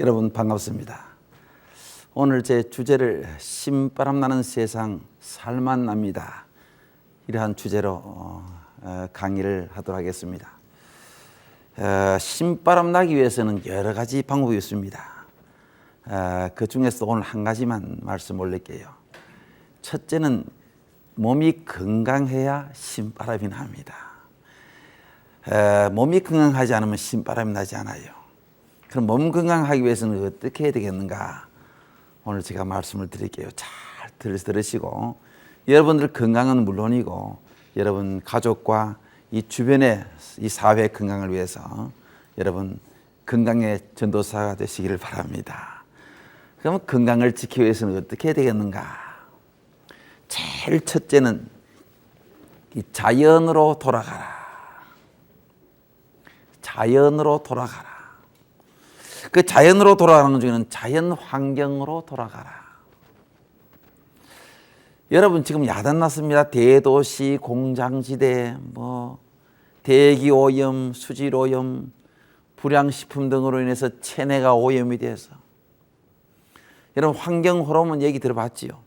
여러분 반갑습니다. 오늘 제 주제를 신바람 나는 세상 살만 납니다. 이러한 주제로 강의를 하도록 하겠습니다. 신바람 나기 위해서는 여러 가지 방법이 있습니다. 그 중에서 오늘 한 가지만 말씀 올릴게요. 첫째는 몸이 건강해야 신바람이 납니다. 몸이 건강하지 않으면 신바람이 나지 않아요. 그럼 몸 건강하기 위해서는 어떻게 해야 되겠는가? 오늘 제가 말씀을 드릴게요. 잘 들으시고, 여러분들 건강은 물론이고 여러분 가족과 이 주변의 이 사회 건강을 위해서 여러분 건강의 전도사가 되시기를 바랍니다. 그럼 건강을 지키기 위해서는 어떻게 해야 되겠는가? 제일 첫째는 이 자연으로 돌아가라. 자연으로 돌아가라. 그 자연으로 돌아가는 것 중에는 자연 환경으로 돌아가라. 여러분 지금 야단났습니다. 대도시, 공장지대, 대기오염, 수질오염, 불량식품 등으로 인해서 체내가 오염이 돼서 여러분 환경 호르몬 얘기 들어봤지요?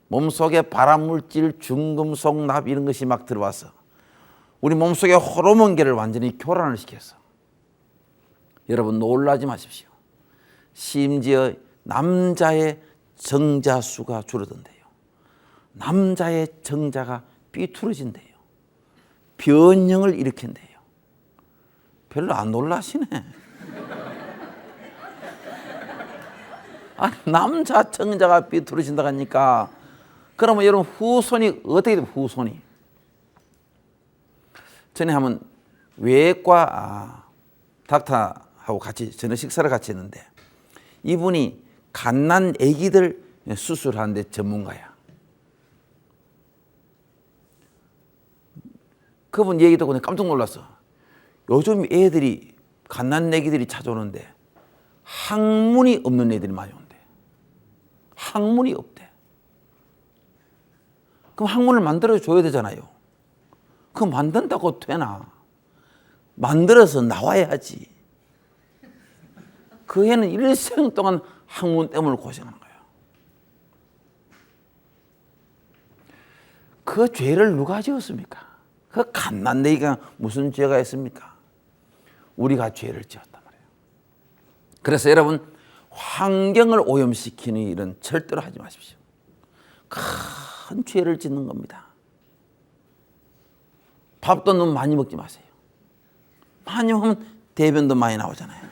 몸속에 발암물질, 중금속, 납 이런 것이 막 들어와서 우리 몸속의 호르몬계를 완전히 교란을 시켰어. 여러분 놀라지 마십시오. 심지어 남자의 정자 수가 줄어든대요. 남자의 정자가 삐뚤어진대요. 변형을 일으킨대요. 별로 안 놀라시네. 아니, 남자 정자가 삐뚤어진다고 하니까 그러면 여러분 후손이 어떻게 돼요? 후손이. 전에 한번 외과 닥터하고 같이 저녁 식사를 같이 했는데 이분이 갓난 아기들 수술하는데 전문가야. 그분 얘기 듣고 깜짝 놀랐어. 요즘 애들이 갓난 아기들이 찾아오는데 학문이 없는 애들이 많이 온대. 학문이 없대. 그럼 학문을 만들어줘야 되잖아요. 그거 만든다고 되나? 만들어서 나와야지. 그 애는 일생 동안 학문 때문에 고생하는 거예요. 그 죄를 누가 지었습니까? 그 갓난아기가 무슨 죄가 있습니까? 우리가 죄를 지었단 말이에요. 그래서 여러분 환경을 오염시키는 일은 절대로 하지 마십시오. 큰 죄를 짓는 겁니다. 밥도 너무 많이 먹지 마세요. 많이 먹으면 대변도 많이 나오잖아요.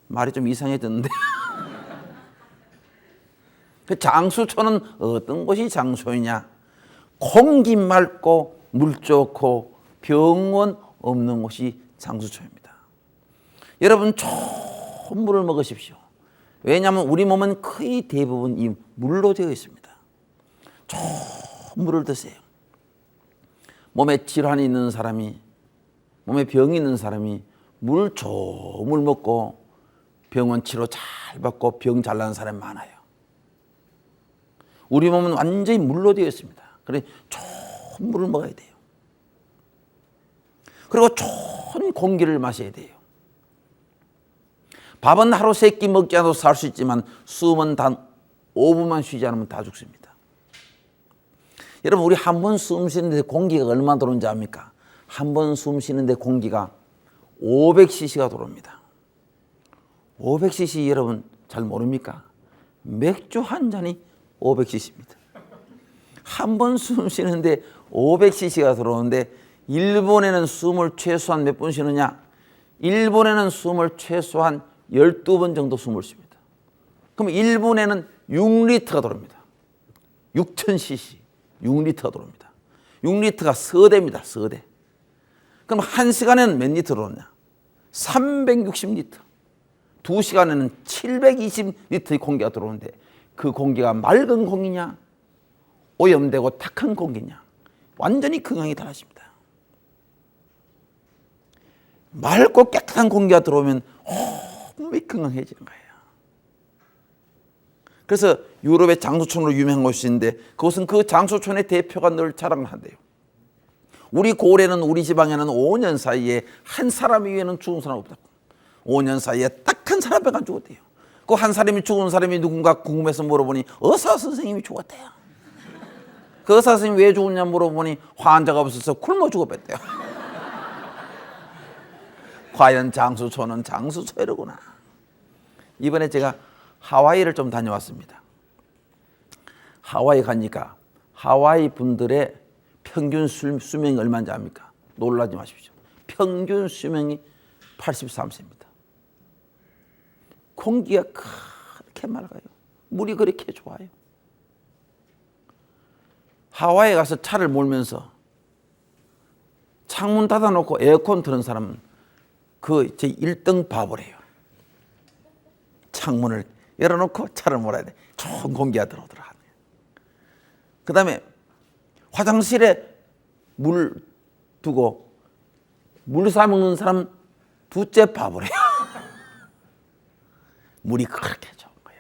말이 좀 이상해졌는데. 그 장수초는 어떤 곳이 장소이냐? 공기 맑고 물 좋고 병원 없는 곳이 장수초입니다. 여러분 좋은 물을 먹으십시오. 왜냐하면 우리 몸은 거의 대부분 이 물로 되어 있습니다. 좋은 물을 드세요. 몸에 질환이 있는 사람이, 몸에 병이 있는 사람이 물 좋은 물 먹고 병원 치료 잘 받고 병 잘 나는 사람이 많아요. 우리 몸은 완전히 물로 되어 있습니다. 그래서 좋은 물을 먹어야 돼요. 그리고 좋은 공기를 마셔야 돼요. 밥은 하루 3끼 먹지 않아도 살 수 있지만 숨은 단 5분만 쉬지 않으면 다 죽습니다. 여러분 우리 한 번 숨 쉬는데 공기가 얼마나 들어오는지 압니까? 한 번 숨 쉬는데 공기가 500cc가 들어옵니다. 500cc 여러분 잘 모릅니까? 맥주 한 잔이 500cc입니다. 한 번 숨 쉬는데 500cc가 들어오는데 일본에는 숨을 최소한 몇 번 쉬느냐? 일본에는 숨을 최소한 12번 정도 숨을 쉽니다. 그럼 일본에는 6리터가 들어옵니다. 6000cc. 6리터가 들어옵니다. 6리터가 서대입니다. 서대. 그럼 1시간에는 몇 리터 들어오냐? 360리터. 2시간에는 720리터의 공기가 들어오는데 그 공기가 맑은 공기냐? 오염되고 탁한 공기냐? 완전히 건강이 달라집니다. 맑고 깨끗한 공기가 들어오면 몸이 건강해지는 거예요. 그래서 유럽의 장수촌으로 유명한 곳이 있는데 그곳은 그 장수촌의 대표가 늘 자랑을 한대요. 우리 고래는 우리 지방에는 5년 사이에 한 사람 이외에는 죽은 사람 없다고. 5년 사이에 딱 한 사람밖에 안 죽었대요. 그 한 사람이 죽은 사람이 누군가 궁금해서 물어보니 의사 선생님이 죽었대요. 그 의사 선생님이 왜 죽었냐 물어보니 환자가 없어서 굶어 죽어뺐대요. 과연 장수초는 장수초이로구나. 이번에 제가 하와이를 좀 다녀왔습니다. 하와이 가니까 하와이 분들의 평균 수명이 얼마인지 압니까? 놀라지 마십시오. 평균 수명이 83세입니다. 공기가 그렇게 맑아요. 물이 그렇게 좋아요. 하와이에 가서 차를 몰면서 창문 닫아놓고 에어컨 틀은 사람은 그 제 1등 바보래요. 창문을 열어놓고 차를 몰아야 돼. 좋은 공기가 들어오더라. 그 다음에 화장실에 물 두고 물 사 먹는 사람 둘째 바보래요. 물이 그렇게 좋은 거야.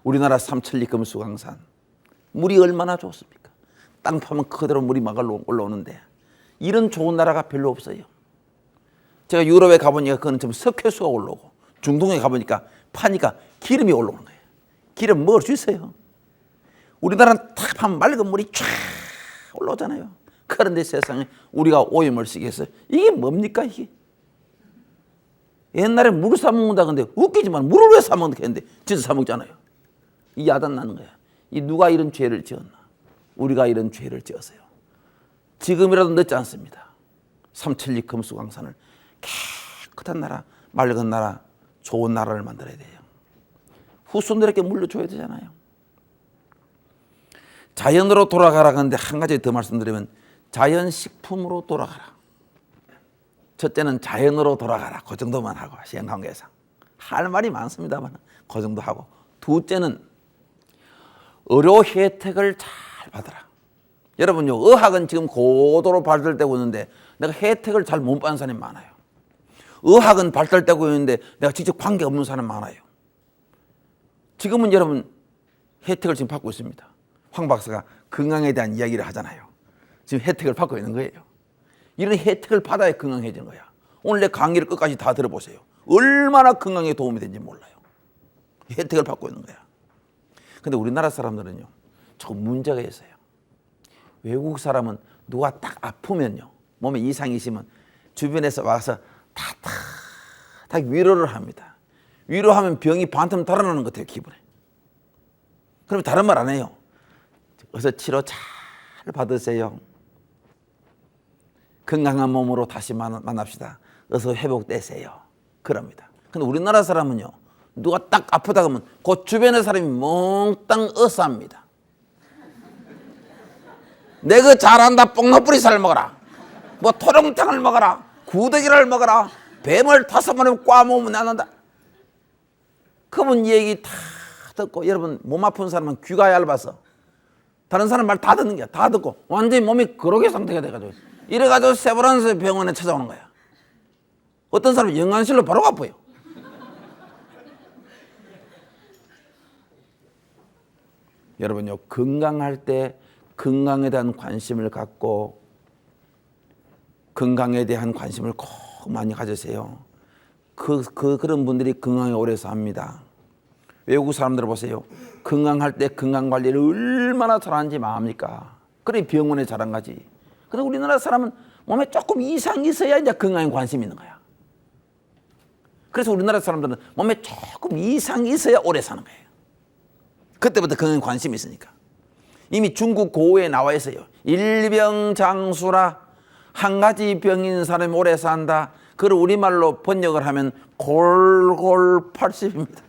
우리나라 삼천리 금수강산 물이 얼마나 좋습니까? 땅 파면 그대로 물이 막 올라오는데 이런 좋은 나라가 별로 없어요. 제가 유럽에 가보니까 그건 좀 석회수가 올라오고 중동에 가보니까 파니까 기름이 올라오는 거예요. 기름 먹을 수 있어요. 우리나라는 탁 하면 맑은 물이 쫙 올라오잖아요. 그런데 세상에 우리가 오염을 시게 했어요. 이게 뭡니까 이게? 옛날에 물을 사 먹는다 근데 웃기지만 물을 왜 사 먹는다 했는데 진짜 사 먹잖아요. 이 야단 나는 거야. 이 누가 이런 죄를 지었나? 우리가 이런 죄를 지었어요. 지금이라도 늦지 않습니다. 삼천리 금수강산을 깨끗한 나라, 맑은 나라, 좋은 나라를 만들어야 돼요. 후손들에게 물려줘야 되잖아요. 자연으로 돌아가라 하는데 한 가지 더 말씀드리면 자연식품으로 돌아가라. 첫째는 자연으로 돌아가라. 그 정도만 하고 시행관계상 할 말이 많습니다만 그 정도 하고, 둘째는 의료 혜택을 잘 받아라. 여러분요, 의학은 지금 고도로 발달되고 있는데 내가 혜택을 잘 못 받는 사람이 많아요. 의학은 발달되고 있는데 내가 직접 관계 없는 사람 많아요. 지금은 여러분 혜택을 지금 받고 있습니다. 황 박사가 건강에 대한 이야기를 하잖아요. 지금 혜택을 받고 있는 거예요. 이런 혜택을 받아야 건강해지는 거야. 오늘 내 강의를 끝까지 다 들어보세요. 얼마나 건강에 도움이 되는지 몰라요. 혜택을 받고 있는 거야. 근데 우리나라 사람들은요, 조금 문제가 있어요. 외국 사람은 누가 딱 아프면요, 몸에 이상이 있으면 주변에서 와서 다 위로를 합니다. 위로하면 병이 반틈 달아나는 것 같아요, 기분에. 그럼 다른 말 안 해요. 어서 치료 잘 받으세요. 건강한 몸으로 다시 만납시다. 어서 회복되세요. 그럽니다. 근데 우리나라 사람은요, 누가 딱 아프다 그러면 그 주변의 사람이 몽땅 어싸합니다. 내가 잘한다, 뽕나뿌리 살 먹어라, 뭐 토종탕을 먹어라, 구더기를 먹어라, 뱀을 5마리 꽈먹으면 나는다. 그분 얘기 다 듣고, 여러분 몸 아픈 사람은 귀가 얇아서 다른 사람 말 다 듣는 거야. 다 듣고 완전히 몸이 그러게 상태가 돼가지고 이래가지고 세브란스 병원에 찾아오는 거야. 어떤 사람은 영안실로 바로 아파요. 여러분요, 건강할 때 건강에 대한 관심을 갖고 건강에 대한 관심을 꼭 많이 가지세요. 그런 분들이 건강에 오래 삽니다. 외국 사람들 보세요. 건강할 때 건강 관리를 얼마나 잘하는지 마합니까? 그래 병원에 잘안 가지. 근데 우리나라 사람은 몸에 조금 이상이 있어야 이제 건강에 관심이 있는 거야. 그래서 우리나라 사람들은 몸에 조금 이상이 있어야 오래 사는 거예요. 그때부터 건강에 관심이 있으니까. 이미 중국 고우에 나와 있어요. 일병장수라, 한 가지 병인 사람이 오래 산다. 그걸 우리말로 번역을 하면 골골 80입니다.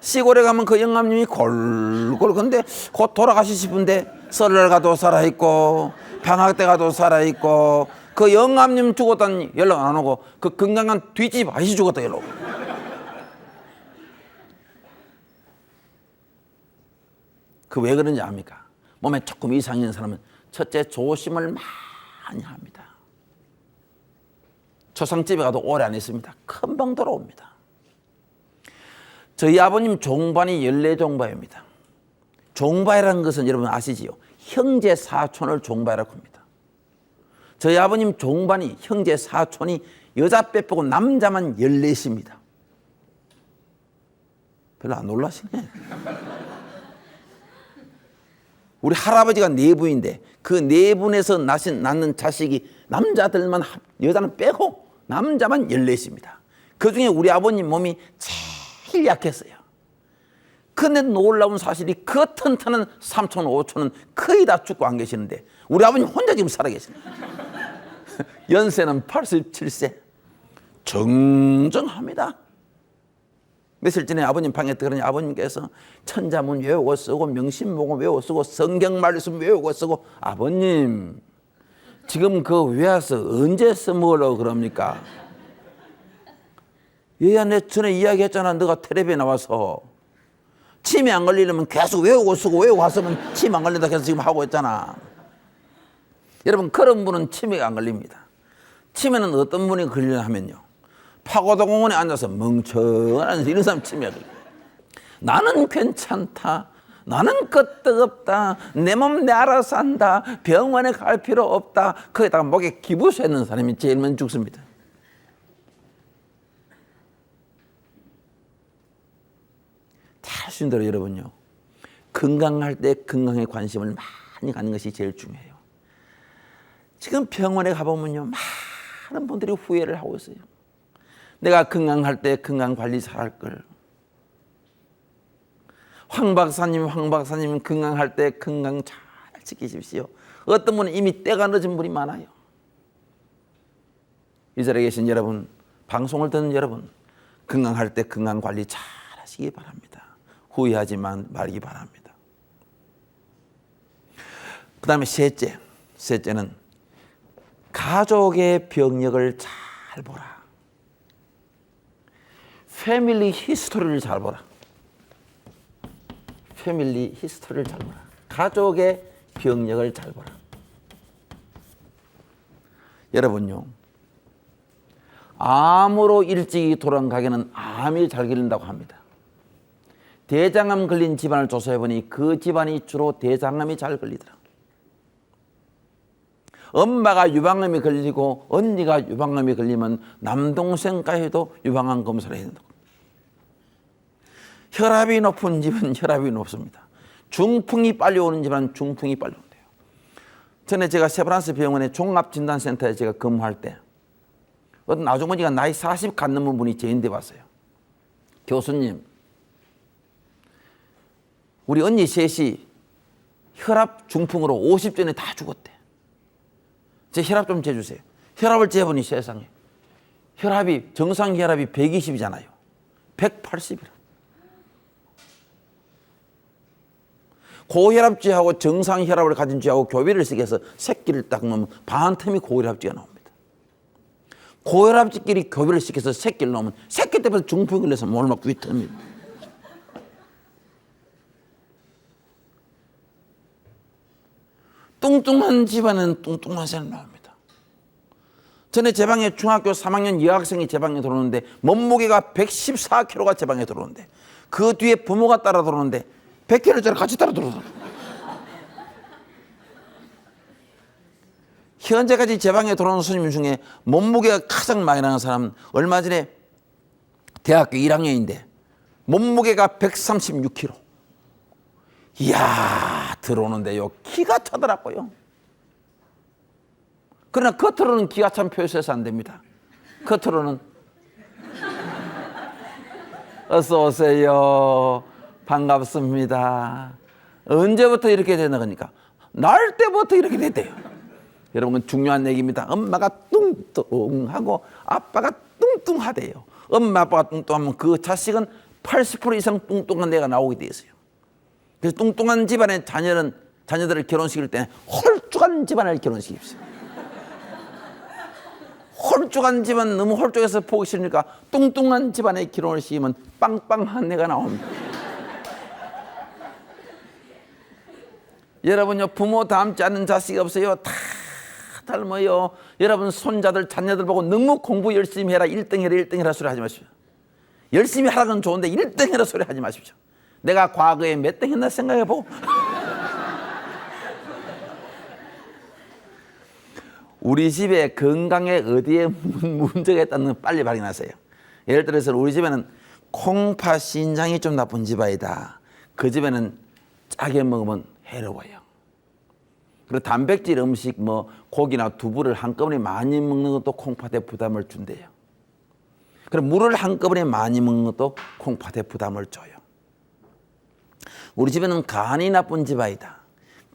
시골에 가면 그 영감님이 골골, 근데 곧 돌아가시 싶은데 설날 가도 살아있고 방학 때 가도 살아있고, 그 영감님 죽었다는 연락 안 오고 그 건강한 뒷집 아저씨 죽었다 연락 오고. 그 왜 그런지 압니까? 몸에 조금 이상이 있는 사람은 첫째 조심을 많이 합니다. 초상집에 가도 오래 안 있습니다. 금방 돌아옵니다. 저희 아버님 종반이 14종바입니다. 종바이라는 것은 여러분 아시지요? 형제 사촌을 종바이라고 합니다. 저희 아버님 종반이 형제 사촌이 여자 빼빼고 남자만 14입니다. 별로 안 놀라시네. 우리 할아버지가 4분인데 그 4분에서 낳는 자식이 남자들만 여자는 빼고 남자만 14입니다. 그중에 우리 아버님 몸이 제일 약했어요. 근데 놀라운 사실이 그 튼튼한 삼촌, 오촌은 거의 다 죽고 안 계시는데 우리 아버님 혼자 지금 살아 계십니다. 연세는 87세. 정정합니다. 며칠 전에 아버님 방에 들어가니 아버님께서 천자문 외우고 쓰고 명심보고 외우고 쓰고 성경 말씀 외우고 쓰고 아버님 지금 그거 외워서 언제 써먹으려고 그럽니까? 얘야 내 전에 이야기했잖아. 너가 텔레비에 나와서 침이 안 걸리려면 계속 외우고 쓰고 외우고 하으면 침 안 걸린다 해서 지금 하고 있잖아. 여러분 그런 분은 치매가 안 걸립니다. 치매는 어떤 분이 걸리냐 하면요. 파고다 공원에 앉아서 멍청한 이런 사람 치매가 걸려요. 나는 괜찮다. 나는 끄떡없다. 내 몸 내 알아서 한다. 병원에 갈 필요 없다. 거기다가 목에 기부 쇠는 사람이 제일 먼저 죽습니다. 잘 아시는 대로 여러분요. 건강할 때 건강에 관심을 많이 갖는 것이 제일 중요해요. 지금 병원에 가보면요. 많은 분들이 후회를 하고 있어요. 내가 건강할 때 건강 관리 잘할 걸. 황 박사님 건강할 때 건강 잘 지키십시오. 어떤 분은 이미 때가 늦은 분이 많아요. 이 자리에 계신 여러분, 방송을 듣는 여러분, 건강할 때 건강 관리 잘 하시기 바랍니다. 후회하지 말기 바랍니다. 그 다음에 셋째는 가족의 병력을 잘 보라. 패밀리 히스토리를 잘 보라. 패밀리 히스토리를 잘 보라. 가족의 병력을 잘 보라. 여러분요. 암으로 일찍이 돌아가게는 암이 잘 걸린다고 합니다. 대장암 걸린 집안을 조사해보니 그 집안이 주로 대장암이 잘 걸리더라. 엄마가 유방암이 걸리고 언니가 유방암이 걸리면 남동생까지도 유방암 검사를 해야 된다고. 혈압이 높은 집은 혈압이 높습니다. 중풍이 빨리 오는 집은 중풍이 빨리 온대요. 전에 제가 세브란스 병원의 종합진단센터에 제가 근무할 때 어떤 아주머니가 나이 40 간 넘은 분이 저한테 왔어요. 교수님, 우리 언니 셋이 혈압 중풍으로 50전에 다 죽었대. 제 혈압 좀 재주세요. 혈압을 재보니 세상에 혈압이 정상 혈압이 120이잖아요. 180이라. 고혈압쥐하고 정상 혈압을 가진 쥐하고 교배를 쓰게 해서 새끼를 딱 넣으면 반틈이 고혈압쥐가 나옵니다. 고혈압쥐끼리 교배를 시켜서 새끼를 넣으면 새끼 때부터 중풍이 걸려서 몸을 막 위태합니다. 뚱뚱한 집안은 뚱뚱한 사람이 나옵니다. 전에 제 방에 중학교 3학년 여학생이 제 방에 들어오는데 몸무게가 114kg가 제 방에 들어오는데 그 뒤에 부모가 따라 들어오는데 100kg짜리 같이 따라 들어오더라고요. 현재까지 제 방에 들어오는 손님 중에 몸무게가 가장 많이 나는 사람은 얼마 전에 대학교 1학년인데 몸무게가 136kg. 이야, 들어오는데요. 기가 차더라고요. 그러나 겉으로는 기가 찬 표시해서 안 됩니다. 겉으로는 어서 오세요. 반갑습니다. 언제부터 이렇게 되나 그러니까 날 때부터 이렇게 됐대요. 여러분 중요한 얘기입니다. 엄마가 뚱뚱하고 아빠가 뚱뚱하대요. 엄마 아빠가 뚱뚱하면 그 자식은 80% 이상 뚱뚱한 애가 나오게 돼 있어요. 그래서 뚱뚱한 집안의 자녀들을 결혼시킬 때는 홀쭉한 집안을 결혼시킵시오. 홀쭉한 집안 너무 홀쭉해서 보기 싫으니까 뚱뚱한 집안에 결혼을 시키면 빵빵한 애가 나옵니다. 여러분요, 부모 닮지 않는 자식이 없어요. 다 닮아요. 여러분 손자들 자녀들 보고 너무 공부 열심히 해라 1등 해라 1등 해라 소리 하지 마십시오. 열심히 하라는 건 좋은데 1등 해라 소리 하지 마십시오. 내가 과거에 몇 등 했나 생각해보고. 우리 집에 건강에 어디에 문제가 있다는 빨리 발견하세요. 예를 들어서 우리 집에는 콩팥 신장이 좀 나쁜 집안이다. 그 집에는 짜게 먹으면 해로워요. 그리고 단백질 음식 뭐 고기나 두부를 한꺼번에 많이 먹는 것도 콩팥에 부담을 준대요. 그럼 물을 한꺼번에 많이 먹는 것도 콩팥에 부담을 줘요. 우리 집에는 간이 나쁜 집안이다.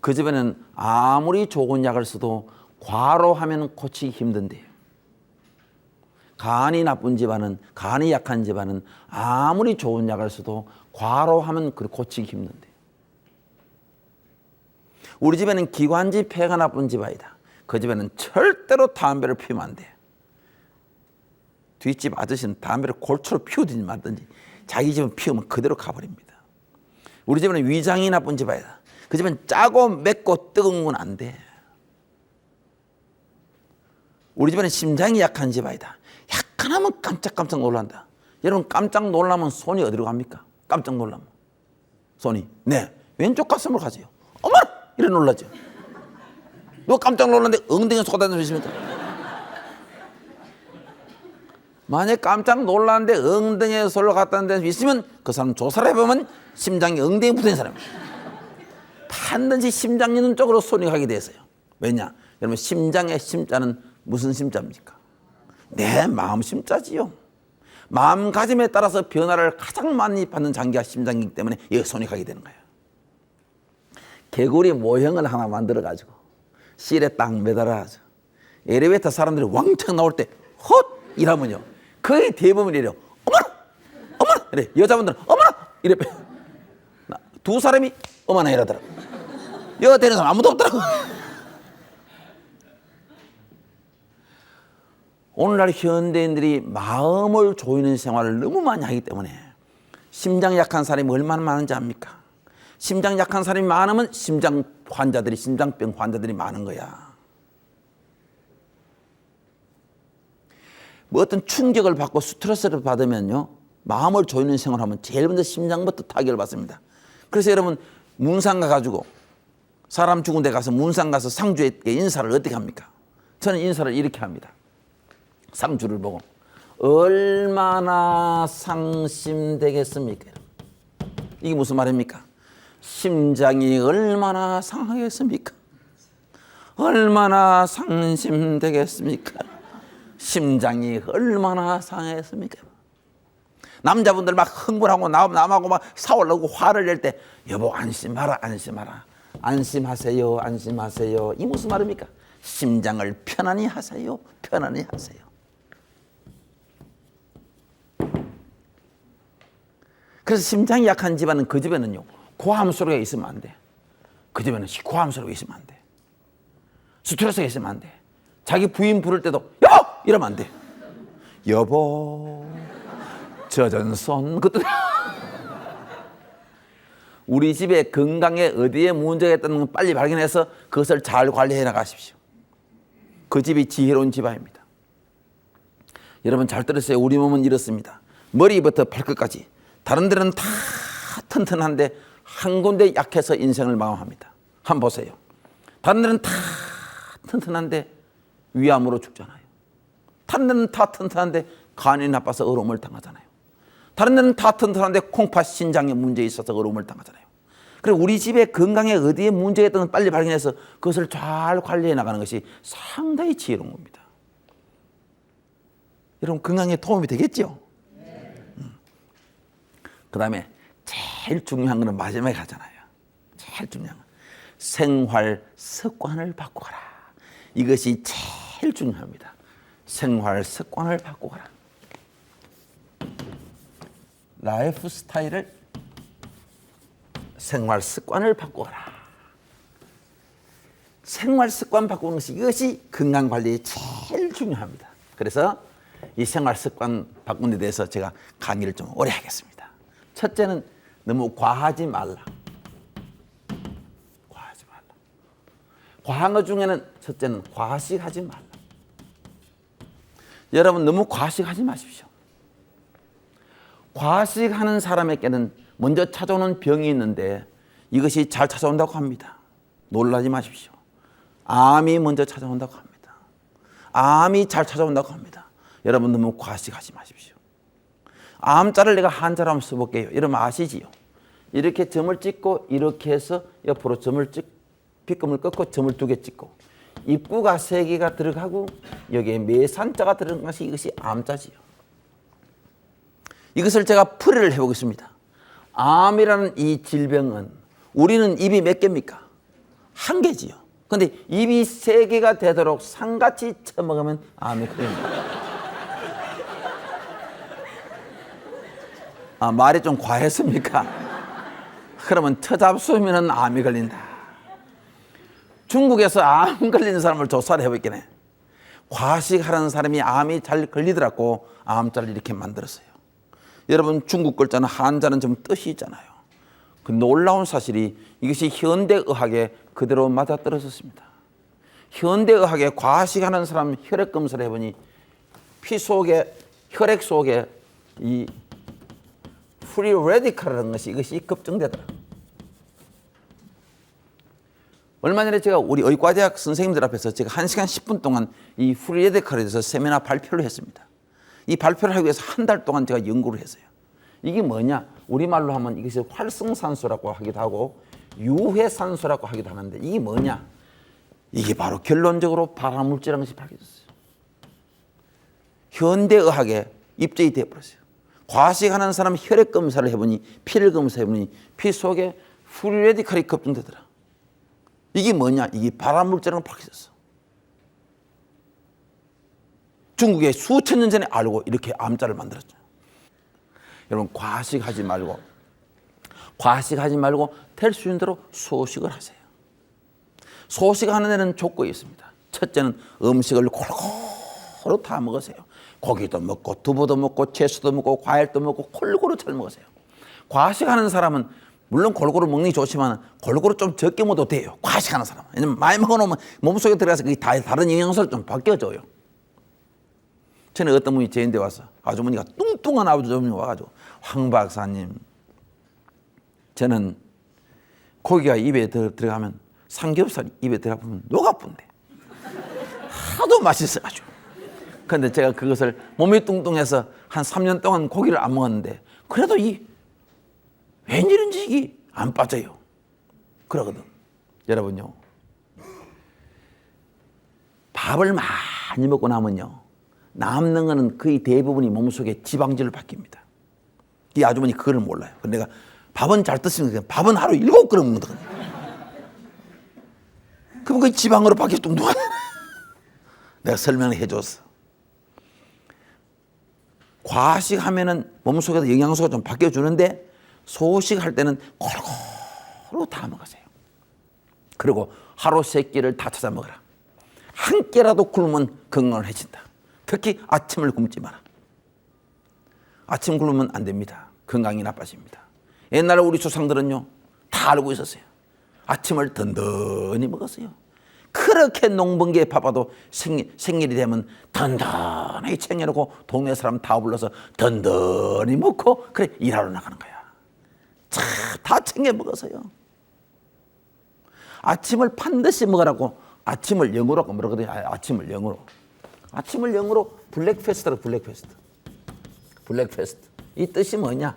그 집에는 아무리 좋은 약을 써도 과로하면 고치기 힘든데요. 간이 나쁜 집안은, 간이 약한 집안은 아무리 좋은 약을 써도 과로하면 고치기 힘든데요. 우리 집에는 기관지 폐가 나쁜 집안이다. 그 집에는 절대로 담배를 피우면 안 돼요. 뒷집 아저씨는 담배를 골초로 피우든지 말든지 자기 집은 피우면 그대로 가버립니다. 우리 집에는 위장이 나쁜 집안이다. 그 집은 짜고 맵고 뜨거운 건 안 돼. 우리 집에는 심장이 약한 집안이다. 약간 하면 깜짝깜짝 놀란다. 여러분 깜짝 놀라면 손이 어디로 갑니까? 깜짝 놀라면 손이 왼쪽 가슴으로 가세요. 어머나! 이래 놀라죠. 누가 깜짝 놀랐는데 엉덩이에 쏟아져 있습니까? 만약 깜짝 놀랐는데 엉덩이에 손을 갖다 놓은 데 있으면 그 사람 조사를 해보면 심장이 엉덩이에 붙은 사람이에요. 반드시 심장 있는 쪽으로 손이 가게 되어요. 왜냐? 여러분 심장의 심자는 무슨 심자입니까? 내 마음 심자지요. 마음가짐에 따라서 변화를 가장 많이 받는 장기가 심장이기 때문에 여기 손이 가게 되는 거예요. 개구리 모형을 하나 만들어가지고 실에 딱 매달아가지고 엘리베이터 사람들이 왕창 나올 때 헛! 이러면요 거의 대부분 이래요. 어머나! 어머나! 이래. 여자분들은 어머나! 이래. 두 사람이 어머나 이러더라고. 여자 되는 사람 아무도 없더라고. 오늘날 현대인들이 마음을 조이는 생활을 너무 많이 하기 때문에 심장 약한 사람이 얼마나 많은지 압니까? 심장 약한 사람이 많으면 심장병 환자들이 많은 거야. 뭐 어떤 충격을 받고 스트레스를 받으면요 마음을 조이는 생활을 하면 제일 먼저 심장부터 타격을 받습니다. 그래서 여러분 문상 가가지고 사람 죽은 데 가서 문상 가서 상주에게 인사를 어떻게 합니까? 저는 인사를 이렇게 합니다. 상주를 보고 얼마나 상심되겠습니까? 이게 무슨 말입니까? 심장이 얼마나 상하겠습니까? 얼마나 상심되겠습니까? 심장이 얼마나 상했습니까? 남자분들 막 흥분하고 남하고 막 싸우려고 화를 낼 때 여보 안심하라 안심하라 안심하세요 안심하세요 이 무슨 말입니까? 심장을 편안히 하세요 편안히 하세요. 그래서 심장이 약한 집안은 그 집에는요 고함 소리가 있으면 안 돼. 그 집에는 고함 소리가 있으면 안 돼. 스트레스가 있으면 안 돼. 자기 부인 부를 때도 여보! 이러면 안 돼. 여보 젖은 손 그것도 우리 집의 건강에 어디에 문제가 있다는 걸 빨리 발견해서 그것을 잘 관리해 나가십시오. 그 집이 지혜로운 집안입니다. 여러분 잘 들으세요. 우리 몸은 이렇습니다. 머리부터 발끝까지 다른 데는 다 튼튼한데 한 군데 약해서 인생을 마감합니다. 한번 보세요. 다른 데는 다 튼튼한데 위암으로 죽잖아요. 다른 데는 다 튼튼한데 간이 나빠서 어려움을 당하잖아요. 다른 데는 다 튼튼한데 콩팥 신장에 문제 있어서 어려움을 당하잖아요. 그리고 우리 집의 건강에 어디에 문제가 있든 빨리 발견해서 그것을 잘 관리해 나가는 것이 상당히 지혜로운 겁니다. 여러분 건강에 도움이 되겠죠? 그 다음에 제일 중요한 거는 마지막에 하잖아요. 제일 중요한 건 생활 습관을 바꾸어라. 이것이 제일 중요합니다. 생활 습관을 바꾸어라. 라이프 스타일을 생활 습관을 바꾸어라. 생활 습관 바꾸는 것이 이것이 건강 관리에 제일 중요합니다. 그래서 이 생활 습관 바꾸는 데 대해서 제가 강의를 좀 오래 하겠습니다. 첫째는 너무 과하지 말라. 과하지 말라. 과한 것 중에는 첫째는 과식하지 말라. 여러분 너무 과식하지 마십시오. 과식하는 사람에게는 먼저 찾아오는 병이 있는데 이것이 잘 찾아온다고 합니다. 놀라지 마십시오. 암이 먼저 찾아온다고 합니다. 암이 잘 찾아온다고 합니다. 여러분 너무 과식하지 마십시오. 암자를 내가 한자로 한번 써볼게요. 이러면 아시지요? 이렇게 점을 찍고 이렇게 해서 옆으로 점을 빗금을 꺾고 점을 2개 찍고 입구가 3개가 들어가고 여기에 매산자가 들어간 것이 이것이 암자지요. 이것을 제가 풀이를 해보겠습니다. 암이라는 이 질병은 우리는 입이 몇 개입니까? 1개지요. 그런데 입이 3개가 되도록 상같이 처먹으면 암이 걸립니다. 말이 좀 과했습니까? 그러면 터잡수면 암이 걸린다. 중국에서 암 걸리는 사람을 조사를 해보긴 해. 과식하는 사람이 암이 잘 걸리더라고 암자를 이렇게 만들었어요. 여러분 중국 글자는 한자는 좀 뜻이 있잖아요. 그 놀라운 사실이 이것이 현대의학에 그대로 맞아떨어졌습니다. 현대의학에 과식하는 사람 혈액 검사를 해보니 피 속에 혈액 속에 이 프리 레디칼이라는 것이 이것이 급증되더라. 얼마 전에 제가 우리 의과대학 선생님들 앞에서 제가 1시간 10분 동안 이 프리 레디칼에 대해서 세미나 발표를 했습니다. 이 발표를 하기 위해서 한 달 동안 제가 연구를 했어요. 이게 뭐냐? 우리말로 하면 이것이 활성산소라고 하기도 하고 유해산소라고 하기도 하는데 이게 뭐냐? 이게 바로 결론적으로 발암물질이라는 것이 밝혀졌어요. 현대의학에 입증이 되어버렸어요. 과식하는 사람 혈액 검사를 해보니 피를 검사해보니 피 속에 프리 레디칼이 급증되더라. 이게 뭐냐? 이게 발암물질이라는 걸 밝혀졌어. 중국에 수천 년 전에 알고 이렇게 암자를 만들었죠. 여러분 과식하지 말고 될 수 있는 대로 소식을 하세요. 소식하는 데는 조건이 있습니다. 첫째는 음식을 골고루 다 먹으세요. 고기도 먹고 두부도 먹고 채소도 먹고 과일도 먹고 골고루 잘 먹으세요. 과식하는 사람은 물론 골고루 먹는 게 좋지만 골고루 좀 적게 먹어도 돼요. 과식하는 사람은. 왜냐면 많이 먹어놓으면 몸속에 들어가서 그게 다른 영양소를 좀 바뀌어줘요. 전에 어떤 분이 저한테 와서 아주머니가 뚱뚱한 아주머니가 와가지고 황 박사님 저는 고기가 입에 들어가면 삼겹살이 입에 들어가면 녹아뿐데 하도 맛있어가지고 그런데 제가 그것을 몸이 뚱뚱해서 한 3년 동안 고기를 안 먹었는데 그래도 웬일인지 이게 안 빠져요. 그러거든. 여러분요 밥을 많이 먹고 나면요 남는 거는 거의 대부분이 몸속에 지방질을 바뀝니다. 이 아주머니 그걸 몰라요. 내가 밥은 잘 드시는 밥은 하루 7그릇 먹거든요. 그럼 그 지방으로 바뀌어 뚱뚱하네. 내가 설명을 해줬어. 과식하면은 몸속에서 영양소가 좀 바뀌어주는데 소식할 때는 골고루 다 먹으세요. 그리고 하루 3끼를 다 찾아 먹어라. 한 끼라도 굶으면 건강을 해친다. 특히 아침을 굶지 마라. 아침 굶으면 안 됩니다. 건강이 나빠집니다. 옛날에 우리 조상들은요 다 알고 있었어요. 아침을 든든히 먹었어요. 그렇게 농번기에 바빠도 생일이 되면 든든히 챙겨놓고 동네 사람 다 불러서 든든히 먹고 그래 일하러 나가는 거야. 다 챙겨 먹었어요. 아침을 반드시 먹으라고 아침을 영어로 뭐라거든요. 아침을 영어로 블랙패스트라고 블랙패스트. 이 뜻이 뭐냐?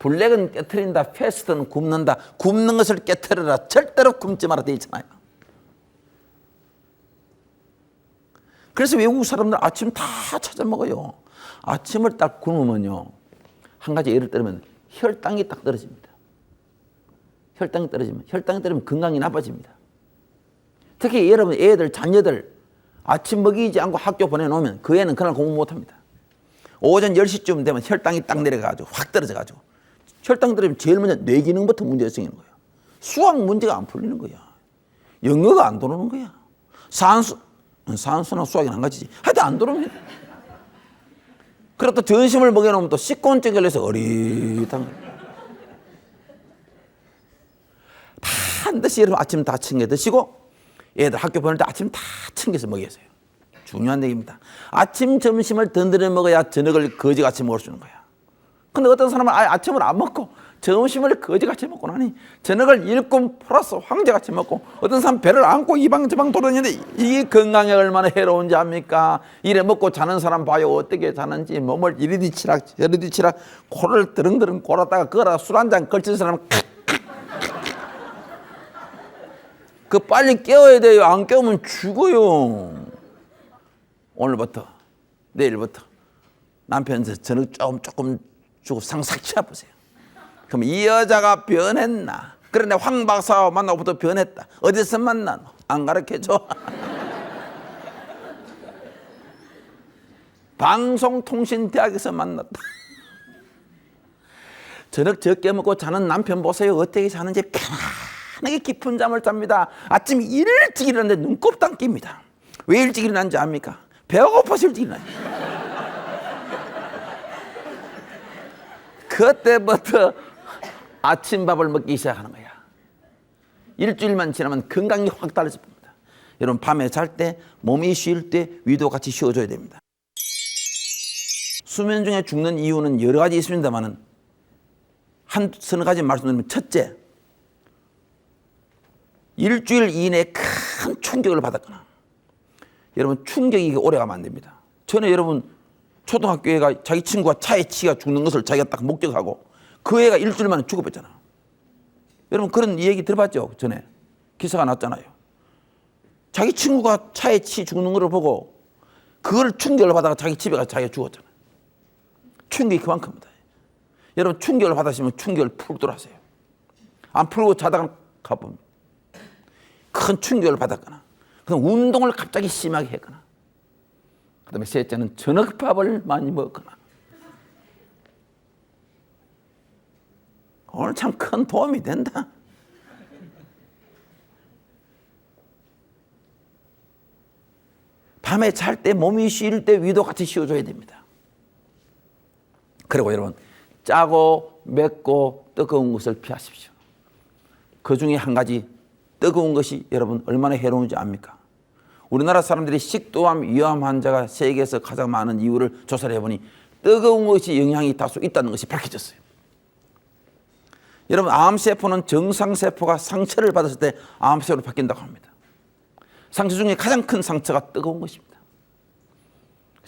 블랙은 깨트린다, 패스트는 굽는다. 굽는 것을 깨트려라. 절대로 굶지 마라 되어 있잖아요. 그래서 외국 사람들 아침 다 찾아 먹어요. 아침을 딱 굶으면요. 한 가지 예를 들면 혈당이 딱 떨어집니다. 혈당이 떨어지면 건강이 나빠집니다. 특히 여러분 애들, 자녀들 아침 먹이지 않고 학교 보내놓으면 그 애는 그날 공부 못합니다. 오전 10시쯤 되면 혈당이 딱 내려가지고 확 떨어져가지고 혈당 떨어지면 제일 먼저 뇌 기능부터 문제가 생기는 거예요. 수학 문제가 안 풀리는 거야. 영어가 안 들어오는 거야. 산수나 수학이 한 가지지. 하여튼 안 들어옵니다. 그리고 또 점심을 먹여놓으면 또 식곤증 걸려서 어릿한 거예요. 반드시 여러분 아침 다 챙겨 드시고 애들 학교 보낼 때 아침 다 챙겨서 먹여주세요. 중요한 얘기입니다. 아침, 점심을 든든히 먹어야 저녁을 거지같이 먹을 수 있는 거야. 근데 어떤 사람은 아침을 안 먹고 점심을 거지같이 먹고 나니 저녁을 일꾼 플러스 황제같이 먹고 어떤 사람 배를 안고 이방 저방 돌아다니는데 이게 건강에 얼마나 해로운지 압니까? 이래 먹고 자는 사람 봐요. 어떻게 자는지 몸을 이리뒤 치락 저리뒤 치락 코를 드릉드릉 골았다가 그거라 술 한 잔 걸친 사람 그 빨리 깨워야 돼요. 안 깨우면 죽어요. 오늘부터 내일부터 남편한테 저녁 조금 주고 상삭 취해보세요. 그럼 이 여자가 변했나? 그런데 황 박사와 만나고부터 변했다. 어디서 만나? 안 가르쳐줘. 방송통신대학에서 만났다. 저녁 적게 먹고 자는 남편 보세요. 어떻게 자는지 편안하게 깊은 잠을 잡니다. 아침 일찍 일어났는데 눈곱도 안 낍니다. 왜 일찍 일어났는지 압니까? 배가 고파서 일찍 일어나요. 그때부터 아침밥을 먹기 시작하는 거야. 일주일만 지나면 건강이 확 달라질 겁니다. 여러분 밤에 잘 때 몸이 쉴 때 위도 같이 쉬어줘야 됩니다. 수면 중에 죽는 이유는 여러 가지 있습니다만은 한 서너 가지 말씀드리면 첫째, 일주일 이내에 큰 충격을 받았거나 여러분 충격이 오래 가면 안 됩니다. 전에 여러분 초등학교 애가 자기 친구가 차에 치가 죽는 것을 자기가 딱 목격하고 그 애가 일주일 만에 죽어버렸잖아. 여러분 그런 얘기 들어봤죠? 전에 기사가 났잖아요. 자기 친구가 차에 치 죽는 것을 보고 그걸 충격을 받아가 자기 집에 가서 자기가 죽었잖아. 충격이 그만큼입니다. 여러분 충격을 받으시면 충격을 풀도록 하세요. 안 풀고 자다가 가보면 큰 충격을 받았거나 그럼 운동을 갑자기 심하게 했거나 그 다음에 셋째는 저녁밥을 많이 먹거나 오늘 참 큰 도움이 된다. 밤에 잘 때 몸이 쉴 때 위도 같이 쉬어줘야 됩니다. 그리고 여러분 짜고 맵고 뜨거운 것을 피하십시오. 그 중에 한 가지 뜨거운 것이 여러분 얼마나 해로운지 압니까? 우리나라 사람들이 식도암, 위암 환자가 세계에서 가장 많은 이유를 조사를 해보니 뜨거운 것이 영향이 다소 있다는 것이 밝혀졌어요. 여러분 암세포는 정상세포가 상처를 받았을 때 암세포로 바뀐다고 합니다. 상처 중에 가장 큰 상처가 뜨거운 것입니다.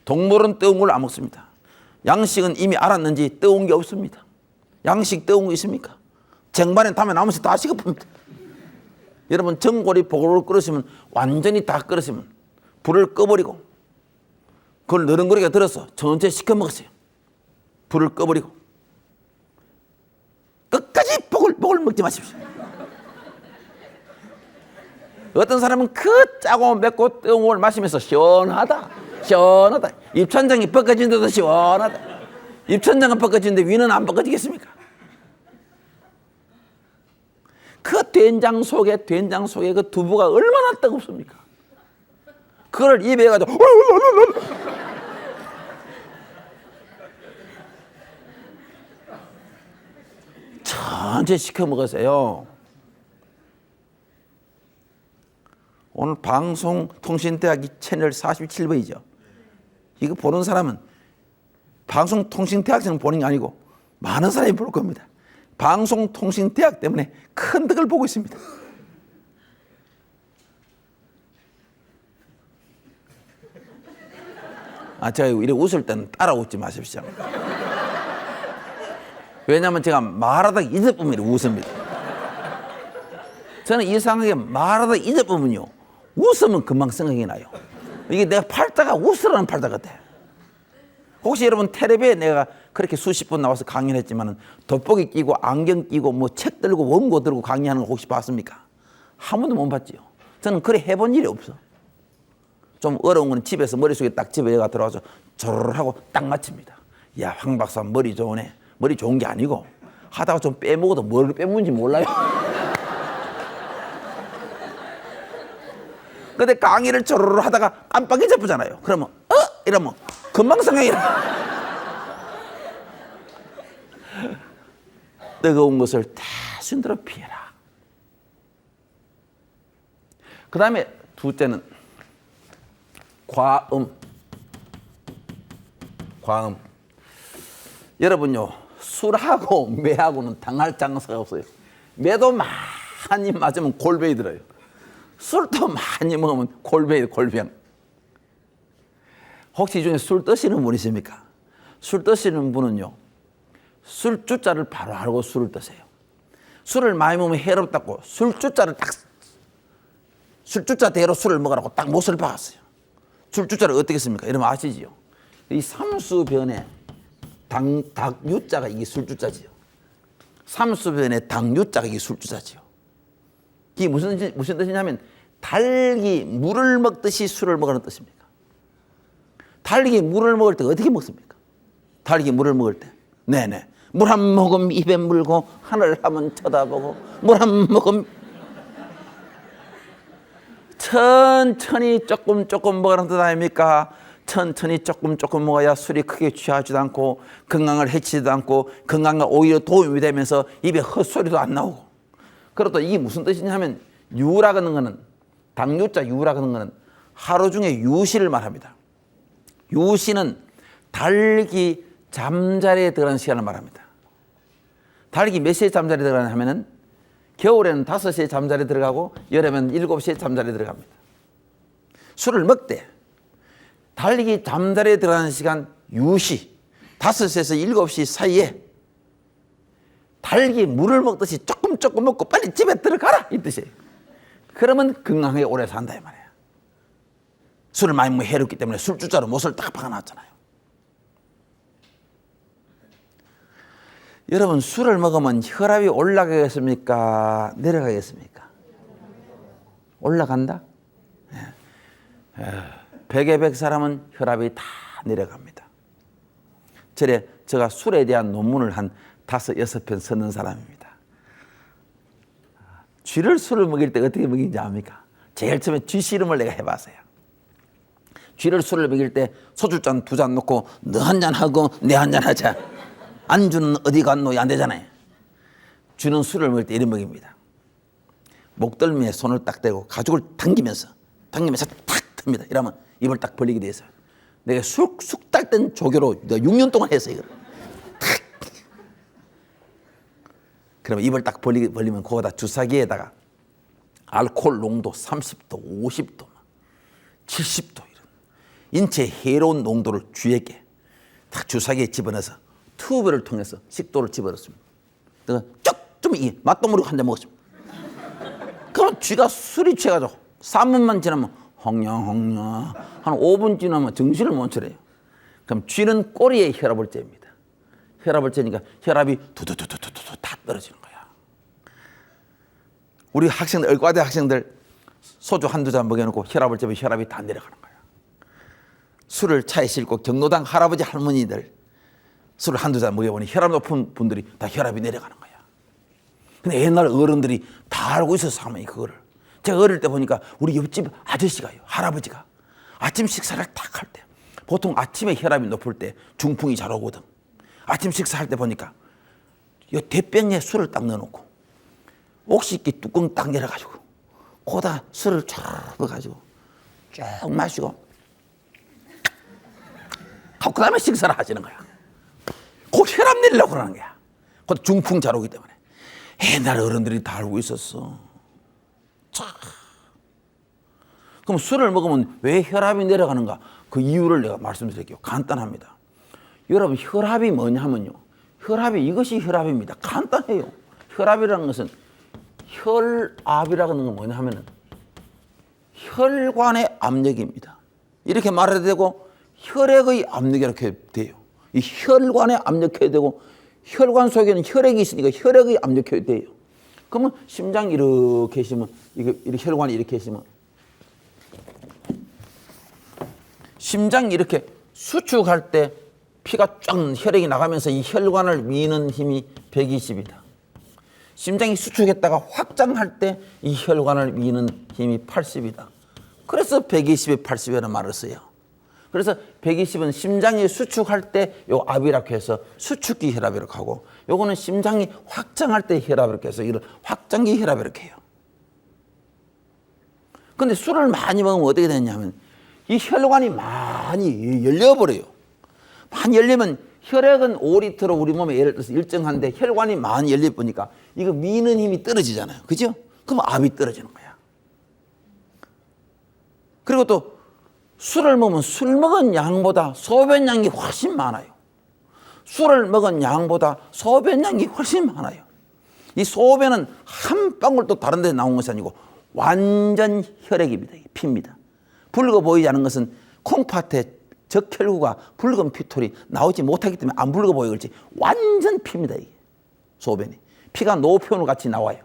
동물은 뜨거운 걸 안 먹습니다. 양식은 이미 알았는지 뜨거운 게 없습니다. 양식 뜨거운 거 있습니까? 쟁반에 담에 나오면서 다 식어봅니다. 여러분 전골이 보글보글 끓으시면 완전히 다 끓으시면 불을 꺼버리고 그걸 너른거리게 들어서 전체 식혀 먹으세요. 불을 꺼버리고 끝까지 보글보글 먹지 마십시오. 어떤 사람은 그 짜고 맵고 뜨거운 걸 마시면서 시원하다 입천장이 벗겨진데도 시원하다. 입천장은 벗겨지는데 위는 안 벗겨지겠습니까? 그 된장 속에 그 두부가 얼마나 뜨겁습니까? 그걸 입에 해가지고 천천히 시켜 먹으세요. 오늘 방송통신대학이 채널 47번이죠. 이거 보는 사람은 방송통신대학생은 보는 게 아니고 많은 사람이 볼 겁니다. 방송통신대학 때문에 큰 덕을 보고 있습니다. 제가 이렇게 웃을 때는 따라 웃지 마십시오. 왜냐하면 제가 말하다 잊어보면 웃습니다. 저는 이상하게 말하다 잊어보면요 웃으면 금방 생각이 나요. 이게 내가 팔자가 웃으라는 팔자 같아. 혹시 여러분 텔레비에 내가 그렇게 수십 분 나와서 강의를 했지만 돋보기 끼고 안경 끼고 뭐 책 들고 원고 들고 강의하는 거 혹시 봤습니까? 한 번도 못 봤지요. 저는 그래 해본 일이 없어. 좀 어려운 건 집에서 머릿속에 딱 집에가 들어와서 조르르 하고 딱 맞춥니다. 야, 황 박사 머리 좋으네. 머리 좋은 게 아니고 하다가 좀 빼먹어도 뭘 빼먹는지 몰라요. 근데 강의를 조르르 하다가 깜빡이 잡히잖아요. 그러면 이러면 금방 생각이 나. 뜨거운 것을 대순대로 피해라. 그 다음에 둘째는 과음. 여러분요 술하고 매하고는 당할 장사가 없어요. 매도 많이 맞으면 골병이 들어요. 술도 많이 먹으면 골병. 혹시 이 중에 술 드시는 분 있습니까? 술 드시는 분은요, 술 주자를 바로 알고 술을 드세요. 술을 많이 먹으면 해롭다고 술 주자대로 술을 먹으라고 딱 못을 박았어요. 술 주자를 어떻게 씁니까? 이러면 아시지요? 이 삼수변에 당유자가 이게 술 주자지요. 삼수변에 당유자가 이게 술 주자지요. 이게 무슨 뜻이냐면 닭이 물을 먹듯이 술을 먹으라는 뜻입니다. 닭이 물을 먹을 때 어떻게 먹습니까? 닭이 물을 먹을 때, 네네, 물 한 모금 입에 물고 하늘 한번 쳐다보고 물 한 모금 천천히 조금 먹으라는 뜻 아닙니까? 천천히 조금 먹어야 술이 크게 취하지도 않고 건강을 해치지도 않고 건강에 오히려 도움이 되면서 입에 헛소리도 안 나오고. 그리고 또 이게 무슨 뜻이냐면 유라고 하는 거는, 당유자 유라고 하는 거는 하루 중에 유시를 말합니다. 유시는 닭이 잠자리에 들어가는 시간을 말합니다. 닭이 몇 시에 잠자리에 들어가냐 하면은 겨울에는 5시에 잠자리에 들어가고 여름에는 7시에 잠자리에 들어갑니다. 술을 먹되 닭이 잠자리에 들어가는 시간 유시 5시에서 7시 사이에 닭이 물을 먹듯이 조금 먹고 빨리 집에 들어가라 이 뜻이에요. 그러면 건강하게 오래 산다 이 말이에요. 술을 많이 먹으면 해롭기 때문에 술주자로 못을 딱 박아놨잖아요. 여러분, 술을 먹으면 혈압이 올라가겠습니까? 내려가겠습니까? 올라간다? 100에 100 사람은 혈압이 다 내려갑니다. 제가 술에 대한 논문을 한 5, 6편 쓰는 사람입니다. 쥐를 술을 먹일 때 어떻게 먹이는지 압니까? 제일 처음에 쥐 씨름을 내가 해봤어요. 쥐를 술을 먹일 때 소주잔 2잔 놓고 너 한 잔 하고 내 한 잔 하자. 안주는 어디 갔노? 안 되잖아요. 쥐는 술을 먹을 때 이런 먹입니다. 목덜미에 손을 딱 대고 가죽을 당기면서 탁 틉니다. 이러면 입을 딱 벌리게 돼 있어요. 내가 쑥 닦던 조교로 6년 동안 했어요. 이걸. 탁. 그러면 입을 딱 벌리면 거기다 주사기에다가 알코올 농도 30도, 50도, 70도 이런 인체 해로운 농도를 쥐에게 딱 주사기에 집어넣어서 튜브를 통해서 식도를 집어넣습니다. 내가 좀 맛도모르고 한 잔 먹었습니다. 그럼 쥐가 술이 취해가지고 3분만 지나면 홍냥 한 5분 지나면 정신을 못 차려요. 그럼 쥐는 꼬리에 혈압을 잽니다. 혈압을 재니까 혈압이 두두두두두두 다 떨어지는 거야. 우리 학생들, 의과대 학생들 소주 한두 잔 먹여놓고 혈압을 재면 혈압이 다 내려가는 거야. 술을 차에 싣고 경로당 할아버지 할머니들 술을 한두 잔 먹여보니 혈압 높은 분들이 다 혈압이 내려가는 거야. 근데 옛날 어른들이 다 알고 있었어, 할머니 그거를. 제가 어릴 때 보니까 우리 옆집 아저씨가요, 할아버지가 아침 식사를 딱 할 때 보통 아침에 혈압이 높을 때 중풍이 잘 오거든. 아침 식사할 때 보니까 이 대병에 술을 딱 넣어놓고 옥시끼 뚜껑 딱 열어가지고 거기다 술을 쫙 넣어가지고 쭉 마시고 그 다음에 식사를 하시는 거야. 곧 혈압 내리려고 그러는 거야. 곧 중풍 잘 오기 때문에. 옛날 어른들이 다 알고 있었어. 자. 그럼 술을 먹으면 왜 혈압이 내려가는가? 그 이유를 내가 말씀드릴게요. 간단합니다. 여러분, 혈압이 뭐냐면요. 이것이 혈압입니다. 간단해요. 혈압이라는 것은 혈압이라는 건 뭐냐 하면은 혈관의 압력입니다. 이렇게 말해도 되고 혈액의 압력이 이렇게 돼요. 이 혈관에 압력해야 되고 혈관 속에는 혈액이 있으니까 혈액의 압력해야 돼요. 그러면 심장이 이렇게 있으면 이렇게 혈관이 이렇게 있으면 심장이 이렇게 수축할 때 피가 쫙 혈액이 나가면서 이 혈관을 미는 힘이 120이다. 심장이 수축했다가 확장할 때 이 혈관을 미는 힘이 80이다. 그래서 120에 80이라는 말을 써요. 그래서 120은 심장이 수축할 때 요 압이라고 해서 수축기 혈압이라고 하고, 요거는 심장이 확장할 때 혈압이라고 해서 이런 확장기 혈압이라고 해요. 근데 술을 많이 먹으면 어떻게 되냐면 이 혈관이 많이 열려버려요. 많이 열리면 혈액은 5리터로 우리 몸에 예를 들어서 일정한데 혈관이 많이 열려 보니까 이거 미는 힘이 떨어지잖아요. 그죠? 그럼 압이 떨어지는 거야. 그리고 또 술을 먹으면 술 먹은 양보다 소변량이 훨씬 많아요. 술을 먹은 양보다 소변량이 훨씬 많아요. 이 소변은 한 방울도 다른 데 나온 것이 아니고 완전 혈액입니다. 피입니다. 붉어 보이지 않은 것은 콩팥에 적혈구가 붉은 피톨이 나오지 못하기 때문에 안 붉어 보여 그렇지 완전 피입니다. 이게 소변이. 피가 노폐물 같이 나와요.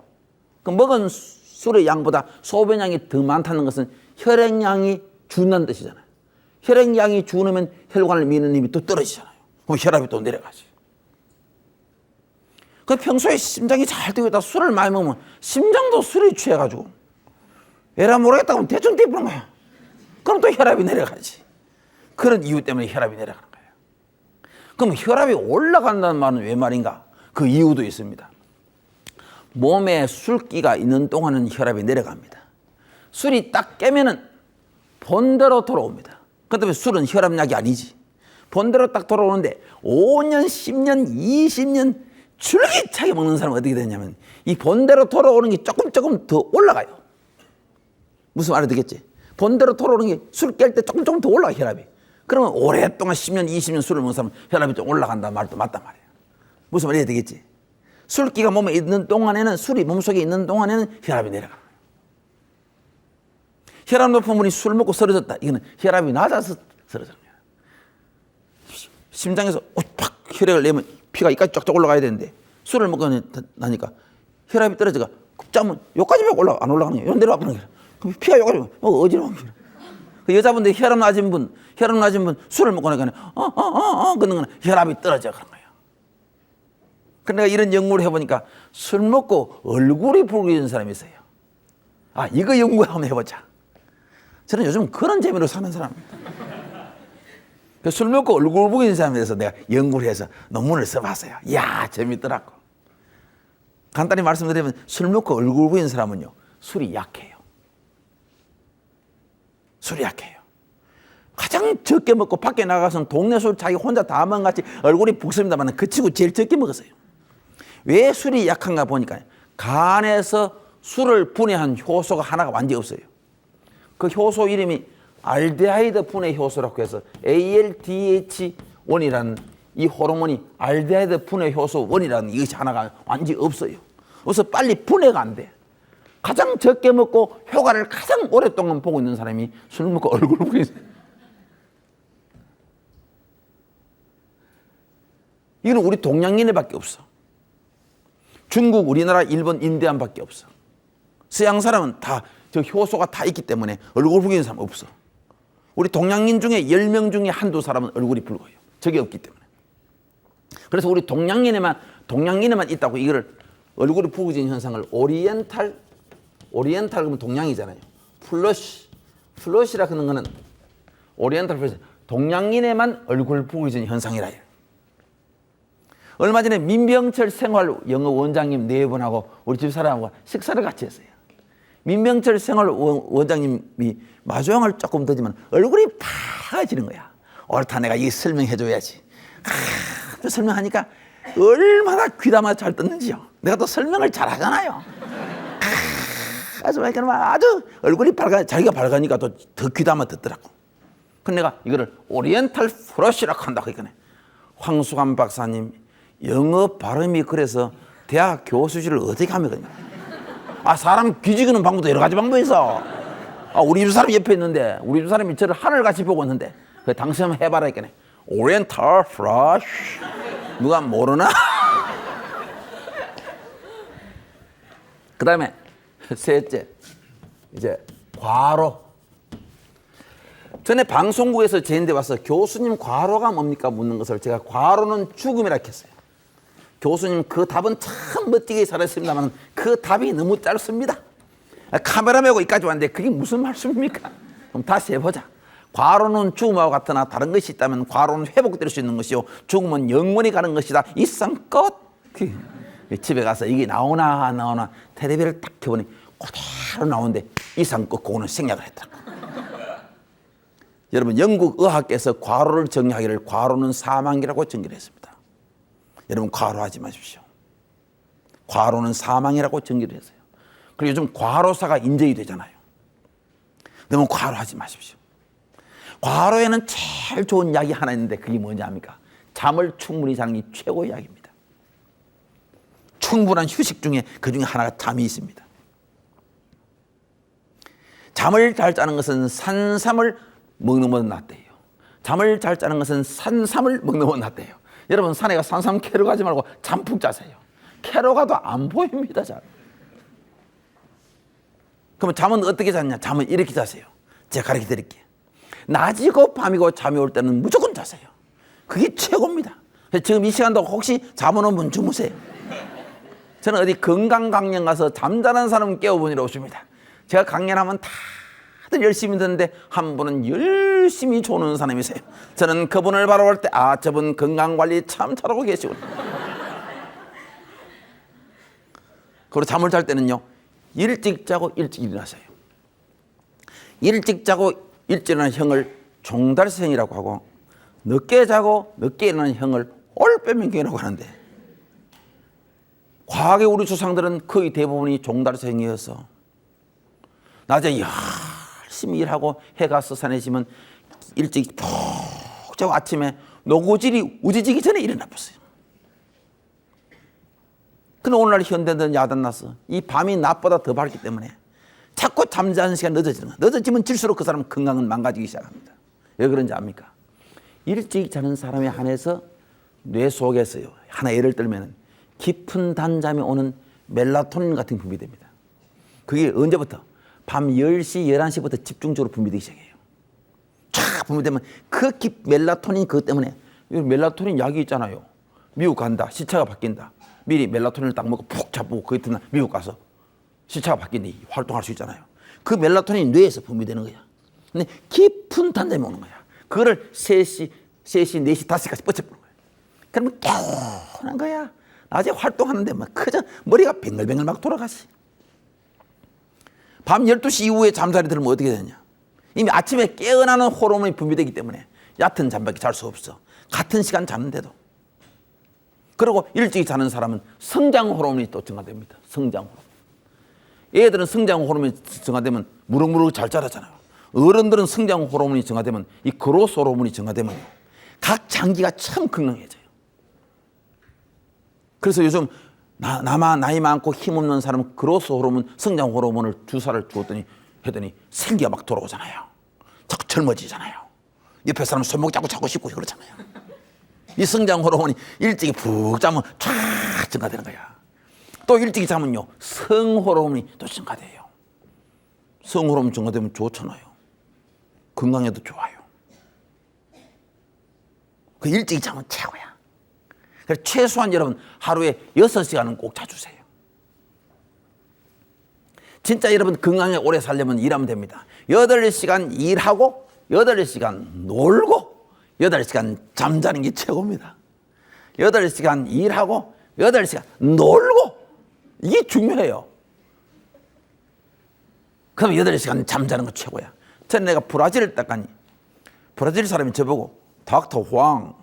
그 먹은 술의 양보다 소변량이 더 많다는 것은 혈액량이 준다는 뜻이잖아요. 혈액량이 준으면 혈관을 미는 힘이 또 떨어지잖아요. 그럼 혈압이 또 내려가지. 그 평소에 심장이 잘 뛰고 있다 술을 많이 먹으면 심장도 술에 취해가지고 에라 모르겠다 하면 대충 뛰는 거야. 그럼 또 혈압이 내려가지. 그런 이유 때문에 혈압이 내려가는 거예요. 그럼 혈압이 올라간다는 말은 왜 말인가? 그 이유도 있습니다. 몸에 술기가 있는 동안은 혈압이 내려갑니다. 술이 딱 깨면은 본대로 돌아옵니다. 그런데 술은 혈압약이 아니지. 본대로 딱 돌아오는데 5년, 10년, 20년 줄기차게 먹는 사람은 어떻게 되냐면 이 본대로 돌아오는 게 조금 더 올라가요. 무슨 말이 되겠지? 본대로 돌아오는 게 술 깰 때 조금 더 올라가 혈압이. 그러면 오랫동안 10년, 20년 술을 먹는 사람은 혈압이 좀 올라간다는 말도 맞단 말이에요. 무슨 말이 되겠지? 술기가 몸에 있는 동안에는 술이 몸속에 있는 동안에는 혈압이 내려가요. 혈압 높은 분이 술 먹고 쓰러졌다. 이거는 혈압이 낮아서 쓰러집니다. 심장에서 팍 혈액을 내면 피가 이까지 쫙쫙 올라가야 되는데 술을 먹고 나니까 혈압이 떨어져가 급자면 여기까지 안 올라가는 거예요. 내려와 버리는 거예요. 그럼 피가 여기까지 어지러워. 그 여자분들 혈압 낮은 분 술을 먹고 나니까 그러는 거는 혈압이 떨어져 그런 거예요. 그런데 내가 이런 연구를 해보니까 술 먹고 얼굴이 붉어지는 사람이 있어요. 아, 이거 연구 한번 해보자. 저는 요즘 그런 재미로 사는 사람입니다. 술 먹고 얼굴 붉어지는 사람에 대해서 내가 연구를 해서 논문을 써봤어요. 이야, 재밌더라고. 간단히 말씀드리면 술 먹고 얼굴 붉어지는 사람은요, 술이 약해요. 술이 약해요. 가장 적게 먹고 밖에 나가서는 동네 술 자기 혼자 다 먹은같이 얼굴이 붉습니다만 그 친구 제일 적게 먹었어요. 왜 술이 약한가 보니까 간에서 술을 분해한 효소가 하나가 완전히 없어요. 그 효소 이름이 알데하이드 분해 효소라고 해서 ALDH1이라는 이 호르몬이 알데하이드 분해 효소 1이라는 이것이 하나가 완전히 없어요. 그래서 빨리 분해가 안 돼. 가장 적게 먹고 효과를 가장 오랫동안 보고 있는 사람이 술 먹고 얼굴 붉어지는 이건 우리 동양인에밖에 없어. 중국, 우리나라, 일본, 인디안밖에 없어. 서양 사람은 다 저 효소가 다 있기 때문에 얼굴 붉어지는 사람 없어. 우리 동양인 중에 10명 중에 한두 사람은 얼굴이 붉어요. 저게 없기 때문에. 그래서 우리 동양인에만 있다고 이거를 얼굴이 붉어지는 현상을 오리엔탈 그러면 동양이잖아요. 플러시라 그러는 거는 오리엔탈 플러시. 동양인에만 얼굴 붉어지는 현상이라 해요. 얼마 전에 민병철 생활 영어 원장님 네 분하고 우리 집 사람하고 식사를 같이 했어요. 민병철 생활 원장님이 마조형을 조금 더지만 얼굴이 파지는 거야. 옳다, 내가 이 설명해줘야지. 또 설명하니까 얼마나 귀담아 잘 듣는지요. 내가 또 설명을 잘하잖아요. 아주 얼굴이 자기가 밝으니까 또 더 귀담아 듣더라고. 그래서 내가 이거를 오리엔탈 플러시라고 한다고 했거든. 황수관 박사님, 영어 발음이 그래서 대학 교수실을 어떻게 하면 되냐. 사람 귀지기는 방법도 여러 가지 방법이 있어. 우리 집 사람 옆에 있는데 우리 집 사람이 저를 하늘같이 보고 있는데 당신 한번 해봐라 했거든. 오리엔탈 플러시. 누가 모르나? 그 다음에 셋째, 이제 과로. 전에 방송국에서 저한테 와서 교수님 과로가 뭡니까 묻는 것을 제가 과로는 죽음이라 했어요. 교수님 그 답은 참 멋지게 잘했습니다만 그 답이 너무 짧습니다. 카메라 메고 이까지 왔는데 그게 무슨 말씀입니까? 그럼 다시 해보자. 과로는 죽음하고 같으나 다른 것이 있다면 과로는 회복될 수 있는 것이요 죽음은 영원히 가는 것이다. 이상 끝. 집에 가서 이게 나오나 안 나오나 텔레비를 딱 켜보니 그대로 나오는데 이상 끝. 그거는 생략을 했다. 여러분 영국 의학계에서 과로를 정의하기를 과로는 사망이라고 정의를 했습니다. 여러분 과로하지 마십시오. 과로는 사망이라고 정의를 했어요. 그리고 요즘 과로사가 인정이 되잖아요. 너무 과로하지 마십시오. 과로에는 제일 좋은 약이 하나 있는데 그게 뭔지 압니까? 잠을 충분히 자는 게 최고의 약입니다. 충분한 휴식 중에 그 중에 하나가 잠이 있습니다. 잠을 잘 자는 것은 산삼을 먹는 것보다 낫대요. 잠을 잘 자는 것은 산삼을 먹는 것보다 낫대요. 여러분 산에 가 산삼 캐러 가지 말고 잠 푹 자세요. 캐러 가도 안 보입니다. 잘. 그러면 잠은 어떻게 잤냐? 잠은 이렇게 자세요. 제가 가르쳐 드릴게요. 낮이고 밤이고 잠이 올 때는 무조건 자세요. 그게 최고입니다. 지금 이 시간도 혹시 잠 오는 분 주무세요. 저는 어디 건강 강연 가서 잠자는 사람 깨워보니라 오십니다. 제가 강연하면 다들 열심히 듣는데 한 분은 열심히 조는 사람이세요. 저는 그분을 바라볼 때 아, 저분 건강관리 참 잘하고 계시구나. 그리고 잠을 잘 때는요, 일찍 자고 일찍 일어나세요. 일찍 자고 일찍 일어나는 형을 종달새형이라고 하고, 늦게 자고 늦게 일어나는 형을 올빼미경이라고 하는데, 과거의 우리 조상들은 거의 대부분이 종달새형이어서 낮에 열심히 일하고 해가 서산해지면 일찍 푹 자고 아침에 노고질이 우지지기 전에 일어나 봤어요. 근데 오늘날 현대는 야단났어. 이 밤이 낮보다 더 밝기 때문에 자꾸 잠자는 시간 늦어지는 거야. 늦어지면 질수록 그 사람 건강은 망가지기 시작합니다. 왜 그런지 압니까? 일찍 자는 사람에 한해서 뇌 속에서요, 하나 예를 들면 깊은 단잠이 오는 멜라토닌 같은 게 분비됩니다. 그게 언제부터? 밤 10시, 11시부터 집중적으로 분비되기 시작해요. 쫙 분비되면 그 멜라토닌 그것 때문에, 멜라토닌 약이 있잖아요. 미국 간다. 시차가 바뀐다. 미리 멜라토닌을 딱 먹고 푹 자고 그 이튿날 미국 가서 시차가 바뀐데 활동할 수 있잖아요. 그 멜라토닌이 뇌에서 분비되는 거야. 근데 깊은 단잠이 오는 거야. 그거를 3시, 4시, 5시까지 뻗쳐보는 거야. 그러면 개운한 거야. 낮에 활동하는데 막 그저 머리가 뱅글뱅글 막 돌아가시. 밤 12시 이후에 잠자리 들으면 어떻게 되냐? 이미 아침에 깨어나는 호르몬이 분비되기 때문에 얕은 잠밖에 잘 수 없어. 같은 시간 자는데도. 그리고 일찍 자는 사람은 성장 호르몬이 또 증가됩니다. 성장 호르몬. 애들은 성장 호르몬이 증가되면 무럭무럭 잘 자라잖아요. 어른들은 성장 호르몬이 증가되면 이 그로스 호르몬이 증가되면 각 장기가 참 건강해져요. 그래서 요즘 나이 많고 힘없는 사람은 그로스 호르몬, 성장 호르몬을 주사를 주었더니 생기가 막 돌아오잖아요. 자꾸 젊어지잖아요. 옆에 사람 손목 잡고 싶고 그렇잖아요. 이 성장 호르몬이 일찍이 푹 자면 쫙 증가되는 거야. 또 일찍이 자면요, 성 호르몬이 또 증가돼요. 성 호르몬 증가되면 좋잖아요. 건강에도 좋아요. 그 일찍이 자면 최고야. 그래서 최소한 여러분 하루에 6시간은 꼭 자주세요. 진짜 여러분 건강에 오래 살려면 일하면 됩니다. 8시간 일하고 8시간 놀고 8시간 잠자는 게 최고입니다. 8시간 일하고 8시간 놀고 이게 중요해요. 그럼 8시간 잠자는 거 최고야. 전에 내가 브라질을 딱 가니 브라질 사람이 저보고 닥터 황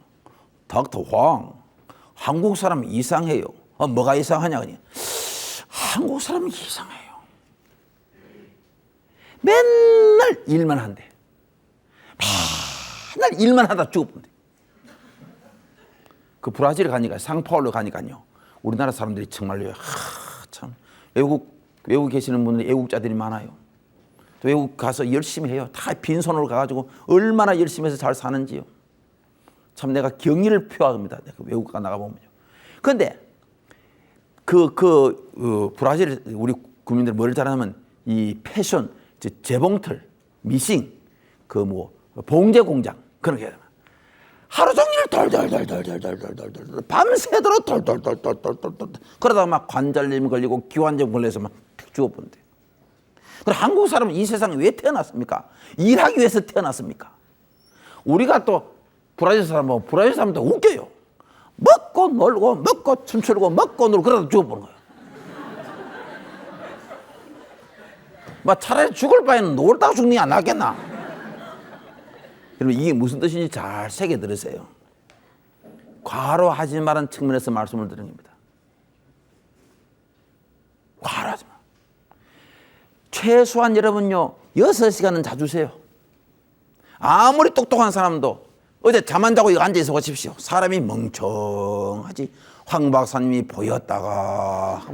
한국 사람 이상해요. 뭐가 이상하냐 그니 한국 사람이 이상해요. 맨날 일만 한대. 맨날 일만 하다 죽어본대. 그 브라질 가니까 상파울로 가니까요. 우리나라 사람들이 정말요. 참 외국 계시는 분들이 애국자들이 많아요. 외국 가서 열심히 해요. 다 빈손으로 가가지고 얼마나 열심히 해서 잘 사는지요. 참 내가 경의를 표합니다. 외국 나가보면요. 그런데 브라질 우리 국민들 뭘 잘하면 이 패션, 재봉틀, 미싱, 봉제 공장 그런 게 하루 종일 돌돌돌돌돌돌돌돌 밤새도록 돌돌돌돌돌돌 그러다가 막 관절염 걸리고 기관점 걸려서 막 죽어본대. 그럼 한국 사람은 이 세상에 왜 태어났습니까? 일하기 위해서 태어났습니까? 우리가 또 브라질 사람도 웃겨요. 먹고 놀고 먹고 춤추고 먹고 놀고 그러다 죽어보는 거예요. 막 차라리 죽을 바에는 놀다가 죽는 게 안 낫겠나? 여러분 이게 무슨 뜻인지 잘 새겨 들으세요. 과로하지 말라는 측면에서 말씀을 드리는 겁니다. 과로하지 마. 최소한 여러분요 6시간은 자주세요. 아무리 똑똑한 사람도 어제 잠 안 자고 이거 앉아있어 보십시오. 사람이 멍청하지. 황 박사님이 보였다가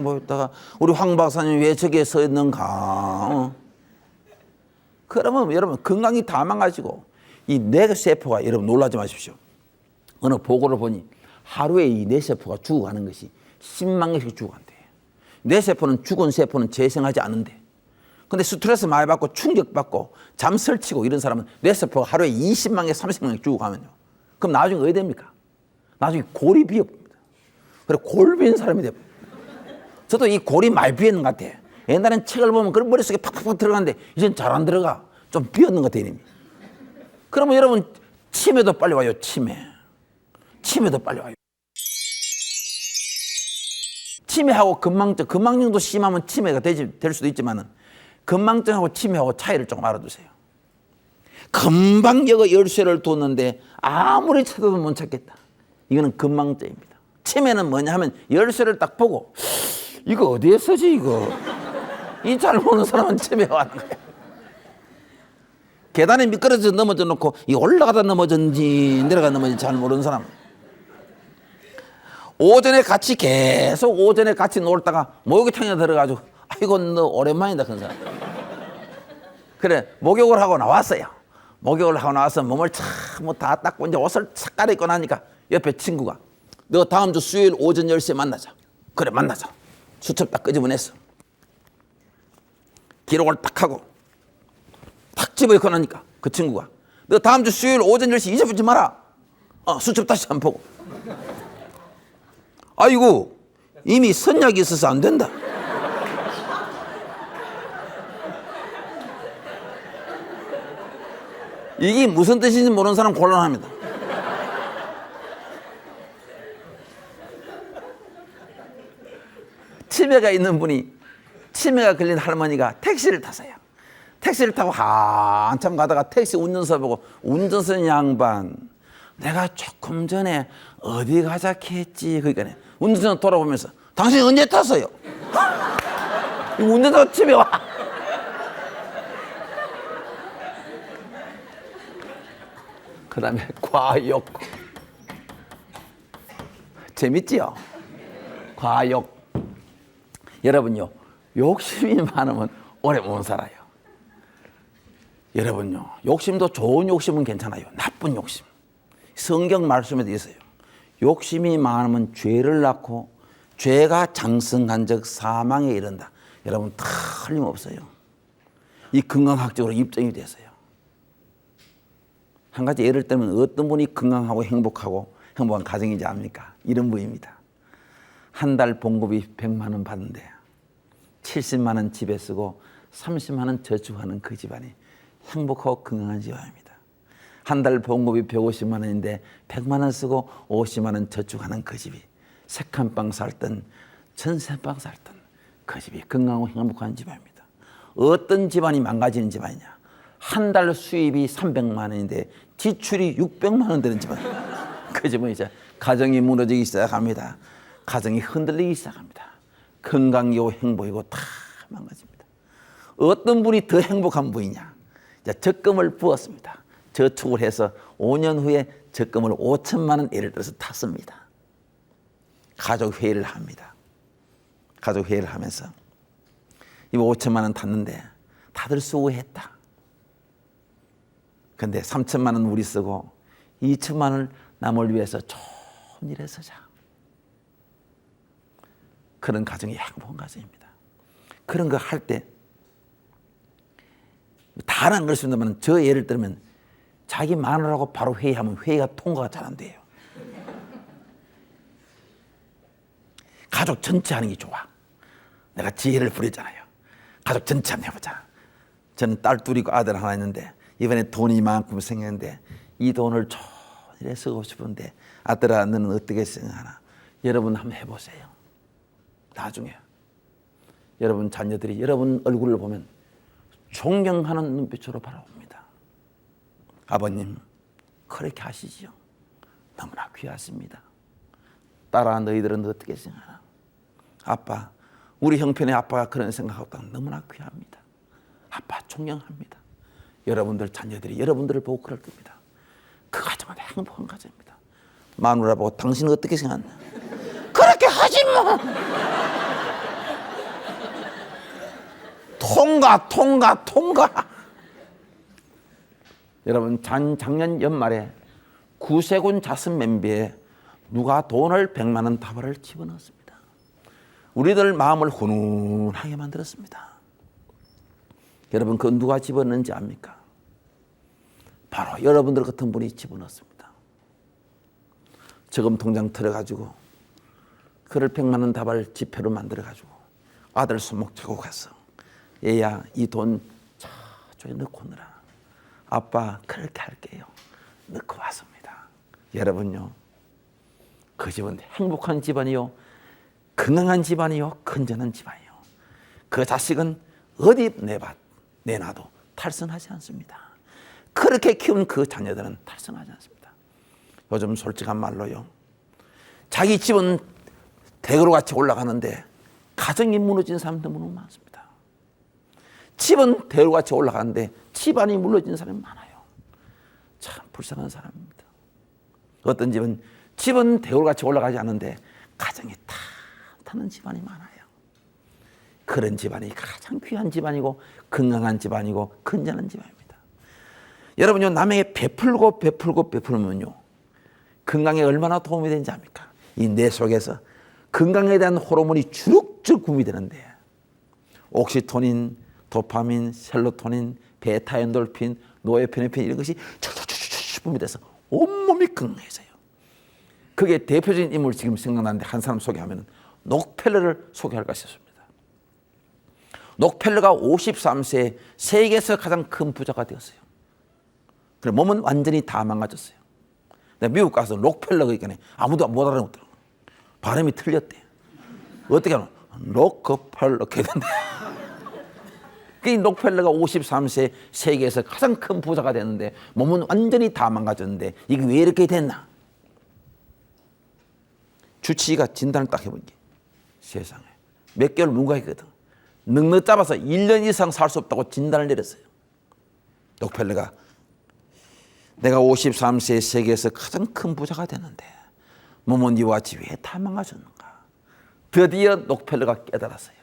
우리 황 박사님이 왜 저기에 서 있는가. 그러면 여러분 건강이 다 망가지고 이 뇌세포가 여러분 놀라지 마십시오. 어느 보고를 보니 하루에 이 뇌세포가 죽어가는 것이 10만 개씩 죽어간대. 뇌세포는 죽은 세포는 재생하지 않는데. 근데 스트레스 많이 받고 충격받고 잠 설치고 이런 사람은 뇌세포가 하루에 20만 개, 30만 개 죽어가면요. 그럼 나중에 어디 됩니까? 나중에 골이 비어버립니다. 그래 골 비는 사람이 돼요. 저도 이 골이 많이 비었는 것 같아. 옛날엔 책을 보면 그 머릿속에 팍팍팍 들어가는데 이젠 잘 안 들어가. 좀 비었는 것 같아 이미. 그러면 여러분 치매도 빨리 와요. 치매도 빨리 와요. 치매하고 건망증도 심하면 치매가 될 수도 있지만은 건망증하고 치매하고 차이를 조금 알아두세요. 금방 여기 열쇠를 뒀는데 아무리 찾아도 못 찾겠다. 이거는 건망증입니다. 치매는 뭐냐 하면 열쇠를 딱 보고 이거 어디에 쓰지 이거. 이 잘 모르는 사람은 치매가 왔는 거야. 계단에 미끄러져 넘어져 놓고 이 올라가다 넘어졌는지 내려가 넘어진지 잘 모르는 사람. 오전에 같이 놀다가 목욕탕에 들어가지고 아이고 너 오랜만이다 그런 사람. 그래 목욕을 하고 나왔어요. 목욕을 하고 나와서 몸을 참 다 닦고 이제 옷을 착 갈아입고 나니까 옆에 친구가 너 다음 주 수요일 오전 10시에 만나자. 그래 만나자. 수첩 딱 끄집어냈어. 기록을 딱 하고 딱 집어넣고 나니까 그 친구가 너 다음 주 수요일 오전 10시 잊어버리지 마라. 수첩 다시 안 보고. 아이고 이미 선약이 있어서 안 된다. 이게 무슨 뜻인지 모르는 사람 곤란합니다. 치매가 있는 분이 치매가 걸린 할머니가 택시를 타세요. 택시를 타고 한참 가다가 택시 운전사 보고 운전선 양반 내가 조금 전에 어디 가자 했지. 그러니까 운전사 돌아보면서 당신 언제 탔어요? 운전사가 집에 와. 그 다음에 과욕. 재밌지요? 과욕. 여러분요 욕심이 많으면 오래 못 살아요. 여러분요 욕심도 좋은 욕심은 괜찮아요. 나쁜 욕심. 성경 말씀에도 있어요. 욕심이 많으면 죄를 낳고 죄가 장성한 적 사망에 이른다. 여러분 틀림없어요. 이 건강학적으로 입증이 됐어요. 한 가지 예를 들면 어떤 분이 건강하고 행복한 가정인지 압니까? 이런 분입니다. 한 달 봉급이 100만 원 받는데 70만 원 집에 쓰고 30만 원 저축하는 그 집안이 행복하고 건강한 집안입니다. 한 달 봉급이 150만 원인데 100만 원 쓰고 50만 원 저축하는 그 집이 색한빵 살던 전세빵 살던 그 집이 건강하고 행복한 집안입니다. 어떤 집안이 망가지는 집안이냐? 한 달 수입이 300만 원인데 지출이 600만 원 되는 집안. 그 집은 이제 가정이 무너지기 시작합니다. 가정이 흔들리기 시작합니다. 건강이고 행복이고 다 망가집니다. 어떤 분이 더 행복한 분이냐? 이제 적금을 부었습니다. 저축을 해서 5년 후에 적금을 5천만 원 예를 들어서 탔습니다. 가족 회의를 합니다. 가족 회의를 하면서 이 5천만 원 탔는데 다들 수고했다. 근데 3천만 원 우리 쓰고 2천만 원을 남을 위해서 좋은 일에 쓰자. 그런 가정이 행복한 가정입니다. 그런 거 할 때 다는 안 그럴 수 있는데 저 예를 들면 자기 마누라하고 바로 회의하면 회의가 통과가 잘 안 돼요. 가족 전체 하는 게 좋아. 내가 지혜를 부렸잖아요. 가족 전체 한번 해보자. 저는 딸 둘이고 아들 하나 있는데 이번에 돈이 이만큼 생겼는데 이 돈을 좋은 일에 쓰고 싶은데 아들아 너는 어떻게 생각하나? 여러분 한번 해보세요. 나중에 여러분 자녀들이 여러분 얼굴을 보면 존경하는 눈빛으로 바라봅니다. 아버님 그렇게 하시지요. 너무나 귀하십니다. 딸아, 너희들은 어떻게 생각하나? 아빠, 우리 형편의 아빠가 그런 생각하고 너무나 귀합니다. 아빠 존경합니다. 여러분들 자녀들이 여러분들을 보고 그럴 겁니다. 그 가정은 행복한 가정입니다. 마누라 보고 당신은 어떻게 생각하나? 그렇게 하지 뭐. 통과. 여러분, 작년 연말에 구세군 자선맨비에 누가 돈을 100만 원 다발을 집어넣었습니다. 우리들 마음을 훈훈하게 만들었습니다. 여러분, 그 누가 집어넣는지 압니까? 바로 여러분들 같은 분이 집어넣었습니다. 저금 통장 들어가지고 그를 100만 원 다발 지폐로 만들어가지고 아들 손목 잡고 가서 얘야, 이 돈 저쪽에 넣고 오너라. 아빠 그렇게 할게요. 넣고 왔습니다. 여러분요, 그 집은 행복한 집안이요, 건강한 집안이요, 건전한 집안이요. 그 자식은 어디 내놔도 탈선하지 않습니다. 그렇게 키운 그 자녀들은 탈선하지 않습니다. 요즘 솔직한 말로요, 자기 집은 대거로 같이 올라가는데 가정이 무너진 사람도 너무 많습니다. 집은 대거로 같이 올라가는데 집안이 무너진 사람이 많아요. 참 불쌍한 사람입니다. 어떤 집은 대거로 같이 올라가지 않는데 가정이 탄탄한 집안이 많아요. 그런 집안이 가장 귀한 집안이고 건강한 집안이고 건전한 집안입니다. 여러분요, 남에게 베풀면요, 건강에 얼마나 도움이 되는지 압니까? 이 뇌 속에서 건강에 대한 호르몬이 주룩주룩 분비되는데 옥시토닌, 도파민, 셀로토닌, 베타엔돌핀, 노에피네핀 이런 것이 촤촤촤촤 분비돼서 온몸이 건강해져요. 그게 대표적인 인물 지금 생각나는데 한 사람 소개하면 록펠러를 소개할 것이 있습니다. 록펠러가 53세에 세계에서 가장 큰 부자가 되었어요. 그래 몸은 완전히 다 망가졌어요. 내가 미국 가서 록펠러가 있겠네. 아무도 못 알아듣더라고. 발음이 틀렸대. 어떻게 하노? 록펠러 이렇게 된대. 그 록펠러가 53세 세계에서 가장 큰 부자가 됐는데 몸은 완전히 다 망가졌는데 이게 왜 이렇게 됐나? 주치의가 진단을 딱 해본 게 세상에 몇 개월 문과했거든. 넉넉 잡아서 1년 이상 살 수 없다고 진단을 내렸어요. 록펠러가 내가 53세 세계에서 가장 큰 부자가 됐는데 몸은 이와 같이 왜 다 망가졌는가? 드디어 록펠러가 깨달았어요.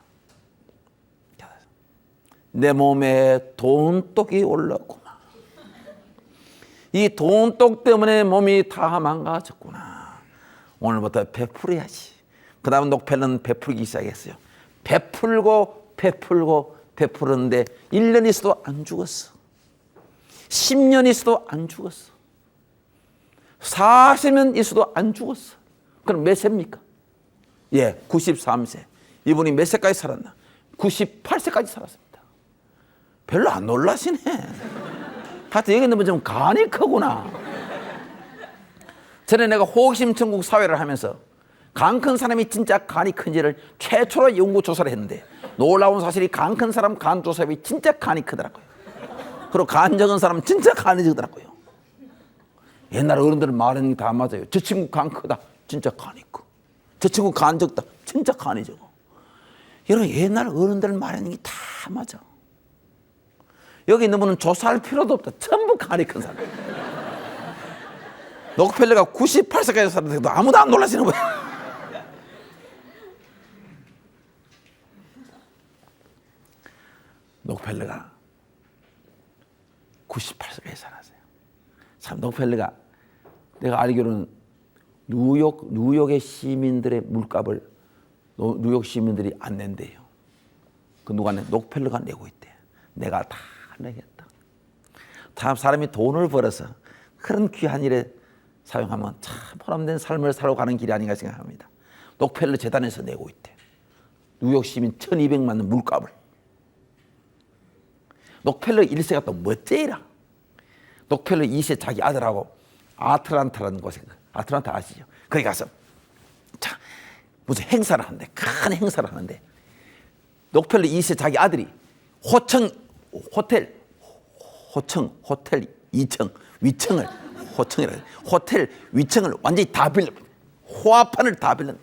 내 몸에 돈독이 올랐구나. 이 돈독 때문에 몸이 다 망가졌구나. 오늘부터 베풀어야지. 그 다음 록펠러는 베풀기 시작했어요. 베풀었는데 1년 있어도 안 죽었어. 10년 있어도 안 죽었어. 40년 있어도 안 죽었어. 그럼 몇 세입니까? 예, 93세. 이분이 몇 세까지 살았나? 98세까지 살았습니다. 별로 안 놀라시네. 하여튼 여기 있는 분 좀 간이 크구나. 전에 내가 호기심 천국 사회를 하면서 간 큰 사람이 진짜 간이 큰지를 최초로 연구조사를 했는데 놀라운 사실이 간 큰 사람 간 조사비 진짜 간이 크더라고요. 그리고 간 적은 사람 진짜 간이 적더라고요. 옛날 어른들은 말하는 게 다 맞아요. 저 친구 간 크다. 진짜 간이 커. 저 친구 간 적다. 진짜 간이 적어. 여러분 옛날 어른들 말하는 게 다 맞아. 여기 있는 분은 조사할 필요도 없다. 전부 간이 큰 사람. 록펠러가 98세까지 살았는데도 아무도 안 놀라시는 거야. 록펠러가 98세까지 살았어요. 참 록펠러가 내가 알기로는 뉴욕의 시민들의 물값을 뉴욕 시민들이 안 낸대요. 그 누가 내? 록펠러가 내고 있대. 내가 다 내겠다. 참 사람이 돈을 벌어서 그런 귀한 일에 사용하면 참 보람된 삶을 살아가는 길이 아닌가 생각합니다. 록펠러 재단에서 내고 있대. 뉴욕 시민 1200만 원 물값을. 록펠러 1세가 또 멋쟁이라. 록펠러 2세 자기 아들하고 아틀란타라는 곳에, 아틀란타 아시죠? 거기 가서 자 무슨 행사를 하는데, 큰 행사를 하는데 록펠러 2세 자기 아들이 호텔 2층 위층을 호청이라 호텔 위층을 완전히 다 빌려버려. 호화판을 다 빌려.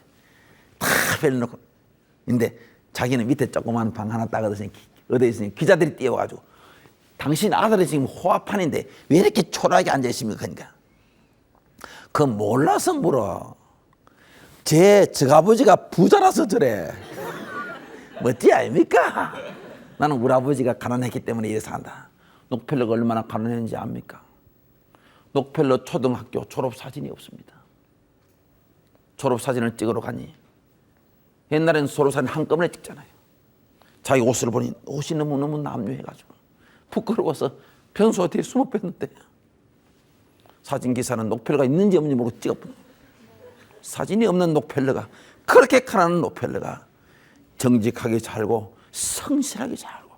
다 빌려놓고. 근데 자기는 밑에 조그마한 방 하나 딱 얻어 있으니 기자들이 뛰어와가지고 당신 아들이 지금 호화판인데 왜 이렇게 초라하게 앉아 있습니까? 그러니까 그 몰라서 물어. 제 아버지가 부자라서 저래. 뭐지 아닙니까? 나는 우리 아버지가 가난했기 때문에 이래 산다. 록펠러가 얼마나 가난했는지 압니까? 록펠러 초등학교 졸업사진이 없습니다. 졸업사진을 찍으러 가니 옛날에는 졸업사진 한꺼번에 찍잖아요. 자기 옷을 보니 옷이 너무너무 남루해가지고 부끄러워서 변소 뒤에 숨어 뺐는데 사진기사는 록펠러가 있는지 없는지 모르고 찍어버려. 사진이 없는 록펠러가 그렇게 가난한 록펠러가 정직하게 살고 성실하게 살고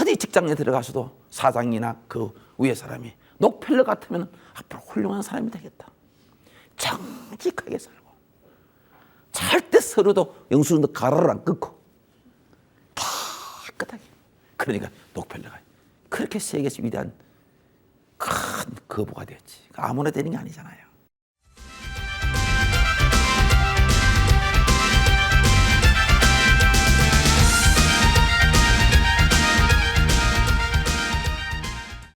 어디 직장에 들어가서도 사장이나 그 위에 사람이 록펠러 같으면 앞으로 훌륭한 사람이 되겠다. 정직하게 살고 절대 서로도 영수증도 가로를 안 끊고 깨끗하게. 그러니까 록펠러가 그렇게 세계에서 위대한 큰 거부가 되었지. 아무나 되는 게 아니잖아요.